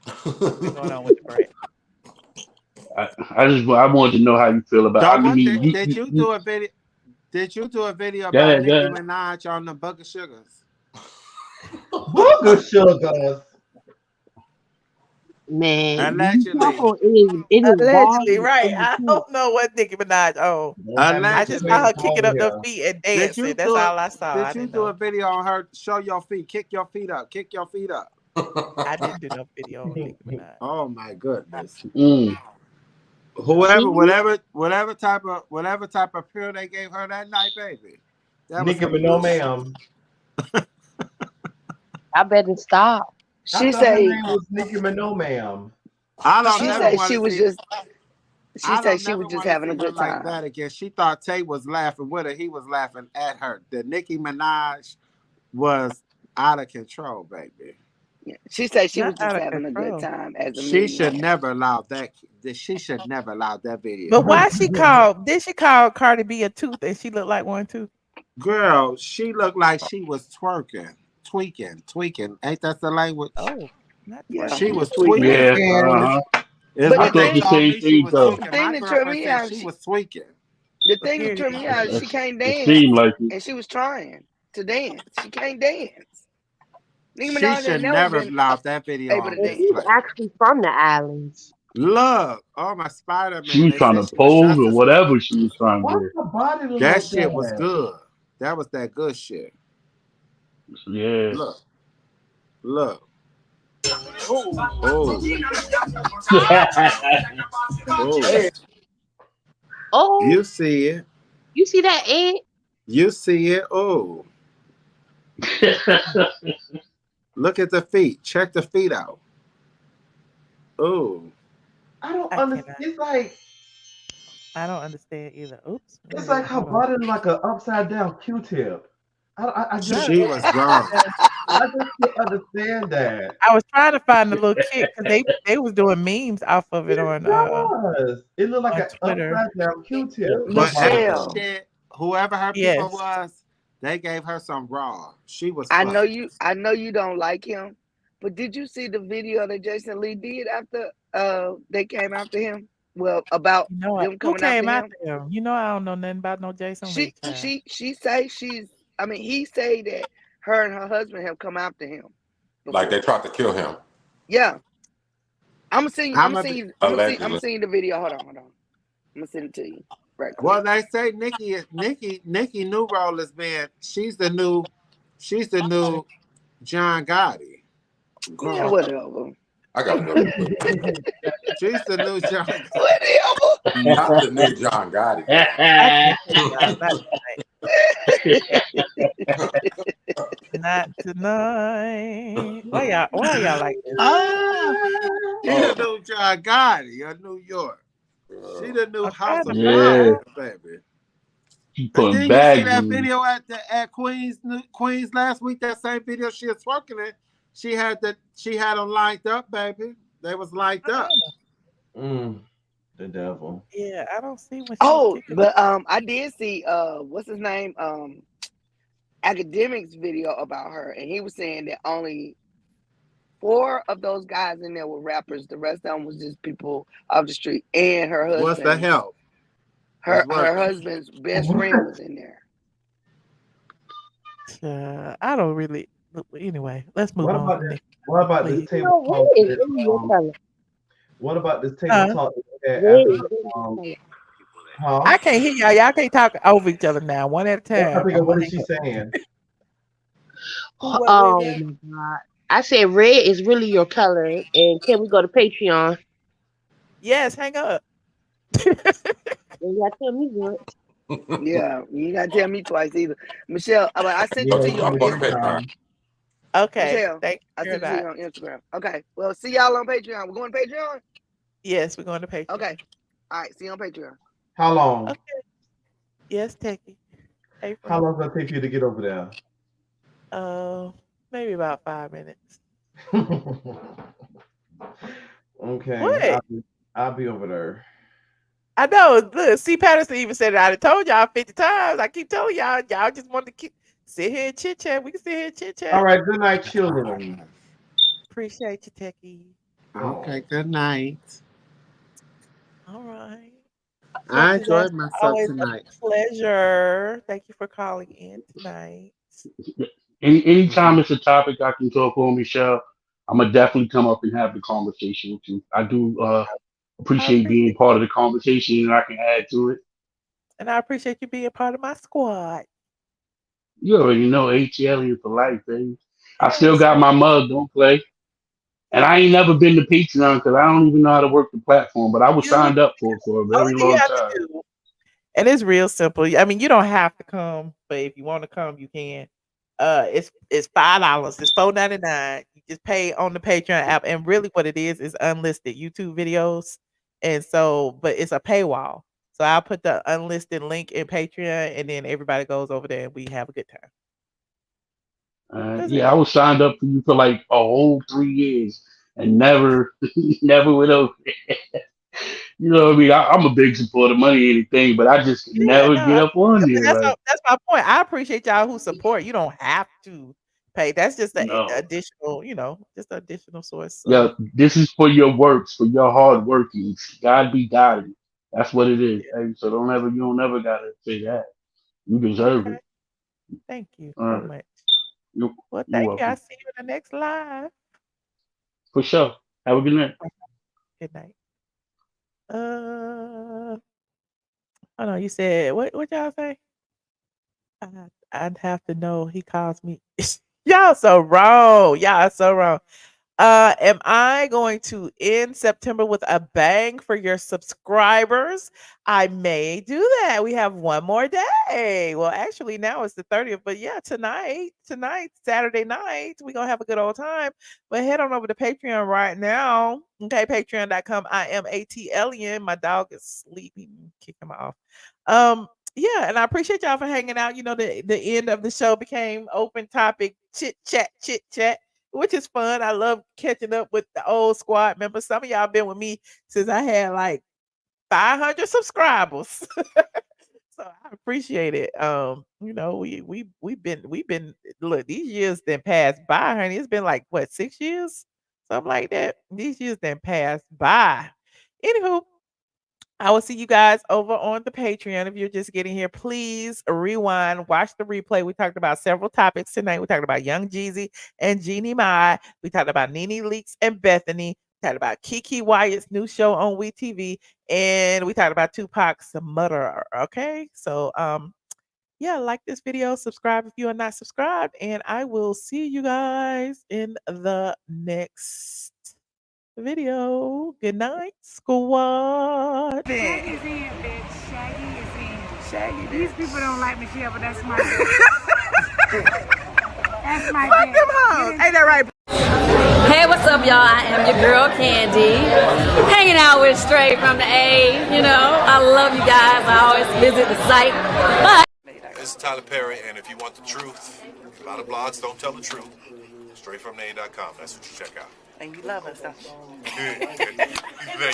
What's been going on with the brat? I wanted to know how you feel about. So I what mean, did you do a video? Did you do a video go about ahead, go Nicki ahead. Minaj on the Booger Sugars? Booger sugars. man. Be Allegedly. careful. It is Allegedly, bald right? in the I truth. don't know what Nicki Minaj on. Don't have me I just saw Allegedly. her complaining kicking over up the here. feet and Did you dancing. That's do it? all I saw. Did I you didn't do a know. video on her? Show your feet. Kick your feet up. Kick your feet up. I didn't do no video on Nicki Minaj. Oh my goodness. Mm. No. See, Whatever type of pill they gave her that night, baby. That was Nicki, some but no good shit. ma'am. I better stop. I She thought her say name was Nicki, but no ma'am. I don't she never said want she to was see. just she I said don't she never was just want to having a see her good like time. that again. She thought Tay was laughing with her. He was laughing at her. The Nicki Minaj was out of control, baby. Yeah. She said she Not was just out of having a good control. time as a She should millionaire. never allow that. She should never allow that But video. why she called? Did she call Cardi B a tooth and she looked like one too? Girl, she looked like she was twerking, tweaking. Ain't that the language? Oh, not Yeah, She twerking. was just tweaking. Yeah. tweaking. And Is But I the what they thought the thing told same me. She thing was though. the tweaking. thing My that tripped girlfriend me said out, she was tweaking. the The thing that period tripped me is out is she tweaking. can't It dance. seemed like it. And she was trying to dance. She can't dance. Nicki She Minaj ain't should never never been allow that video able to on And dance. she's display. actually from the islands. Look, oh my She Spider-Man. was They trying said to she was pose just or as good. whatever she was trying why to her body look That like shit was that? good. That was that good shit. do. Yeah. Look. Look. Oh. Oh. Oh, You see it. you see that, Ed? You see it. Oh. Look at the feet. Check the feet out. Oh. I don't I understand. cannot. I don't understand either. Oops. Let me It's like look. her Hold on. body is like an upside down Q-tip. I just She was wrong. I just can't understand that. I was trying to find the little kick because they was doing memes off of it It does. It looked like on an Twitter. upside down Q-tip. My But after Michelle, that, whoever her people Yes. was, they gave her some raw. She was I know fucked. you. I know you don't like him, but did you see the video that Jason Lee did after they came after him? Well, about You know what? them Who coming after came him. after him? You know I don't know nothing about no Jason Lee She child. she she say she's. I mean, he say that her and her husband have come after him Like they before. tried to kill him. Yeah, I'm gonna send you. I'm I'm gonna a, send you. I'm Allegedly. seeing the video. Hold on. I'm gonna send it to you right well, quick. they say Nikki new role is being she's the new John Gotti. Man, Girl, whatever. I gotta go to sleep. she's the new John. Whatever. Not the new John Gotti. I can't take y'all. Not tonight. Not tonight. Why y'all like this? She the new John Gotti of New York. She the new I'm House trying to of find Yeah, Cards, out. baby. he And putting then you see bags that in. video at Queens last week. That same video she was working in. She had them lined up, baby. They was lined up. The devil. Yeah, I don't see when she was Oh, kicking. but I did see what's his name academics video about her, and he was saying that only 4 of those guys in there were rappers. The rest of them was just people off the street, and her What's the husband's help? Was her working. husband's best friend was in there. I don't really. Anyway, let's move What on about from this? Nick, What about this please. You table know, talk red is that really your color. what about this table Huh? talk that we had Red after is the really your color. huh? I can't hear y'all. Y'all can't talk over each other now. One at a I time. think I'm what gonna is hang she up. saying? Oh my God. I said red is really your color. And can we go to Patreon? Yes, hang up. You got to tell me what. Yeah, you ain't gotta tell me twice either. Michelle, I sent it Yeah, to Okay, you give on I'm me going some to pay Instagram. her. time. Okay. Michelle, Thank I you very sent it to you much. on Instagram. Okay, well, see y'all on Patreon. We're going to Patreon. Yes, we're going to Patreon. Okay, all right, see you on Patreon. How long? Okay. Yes, Techie. Hey, How friend. long does it take for you to get over there? Maybe about 5 minutes. Okay, What? I'll be over there. I know. Look, C. Patterson even said it. I done told y'all 50 times. I keep telling y'all. Y'all just want to keep sit here and chit chat. We can sit here and chit All chat. right, good night, children. Appreciate you, Techie. Okay, Oh. good night. All right. I Techie, that's enjoyed myself always a tonight. pleasure. Thank you for calling in tonight. Anytime it's a topic I can talk on, Michelle, I'm gonna definitely come up and have the conversation with you. I do I appreciate being appreciate part of the conversation and I can add to it. and I appreciate you being part of my squad. You already know ATLien for life, baby. I still Yes. got my mug, don't play. And I ain't never been to Patreon because I don't even know how to work the platform, but I was You signed up for a only very thing you long have to time. do, and it's real simple. I mean, you don't have to come, but if you want to come, you can. It's $5. It's $4.99. You just pay on the Patreon app, and really, what it is unlisted YouTube videos, and so, but it's a paywall. So I'll put the unlisted link in Patreon, and then everybody goes over there, and we have a good time. That's Yeah, I it. was signed up for you for like a whole 3 years and never, never went over. You know what I mean? I'm a big supporter, money, anything, but I just could Yeah, never no, get up on but there. Like, that's my point. I appreciate y'all who support. You don't have to pay. That's just a no. additional, just an additional source Yeah, of. this is for your works, for your hard workings. God be guided. That's what it is. Yeah. Hey, so you don't ever gotta say that. You deserve Okay. it. Thank you All so right. much. You Well, you're thank you. I'll welcome. see you in the next live. For sure. Have a good night. Good night. Uh, oh no, you said what? What y'all say? I'd have to know. He calls me. Y'all so wrong. Y'all so wrong. Am I going to end September with a bang for your subscribers? I may do that. We have one more day. Well, actually, now it's the 30th, but yeah, tonight, Saturday night, we're gonna have a good old time. But head on over to Patreon right now. Okay, patreon.com. iamATLien. My dog is sleeping. Kick him off. Yeah, and I appreciate y'all for hanging out. You know, the end of the show became open topic, chit chat, which is fun. I love catching up with the old squad members. Some of y'all been with me since I had like 500 subscribers. So I appreciate it. You know, we've been look, these years then passed by, honey. It's been like what, 6 years? Something like that. These years then passed by. Anywho, I will see you guys over on the Patreon. If you're just getting here, please rewind, watch the replay. We talked about several topics tonight. We talked about young Jeezy and Jeannie Mai. We talked about Nene Leakes and Bethenny. We talked about Keke Wyatt's new show on WEtv. And we talked about Tupac's murderer. Okay. So yeah, like this video, subscribe if you are not subscribed, and I will see you guys in the next video. Good night, squad. Shaggy's in, bitch. Shaggy is in. Shaggy. These people don't like Michelle, but that's my that's my Fuck them hoes. Ain't that right? Hey, what's up, y'all? I am your girl, Candy. Hanging out with Straight from the A. You know, I love you guys. I always visit the site. Bye. This is Tyler Perry, and if you want the truth, a lot of blogs don't tell the truth. StraightFromTheA.com. That's what you check out. And you love us, don't you? Thank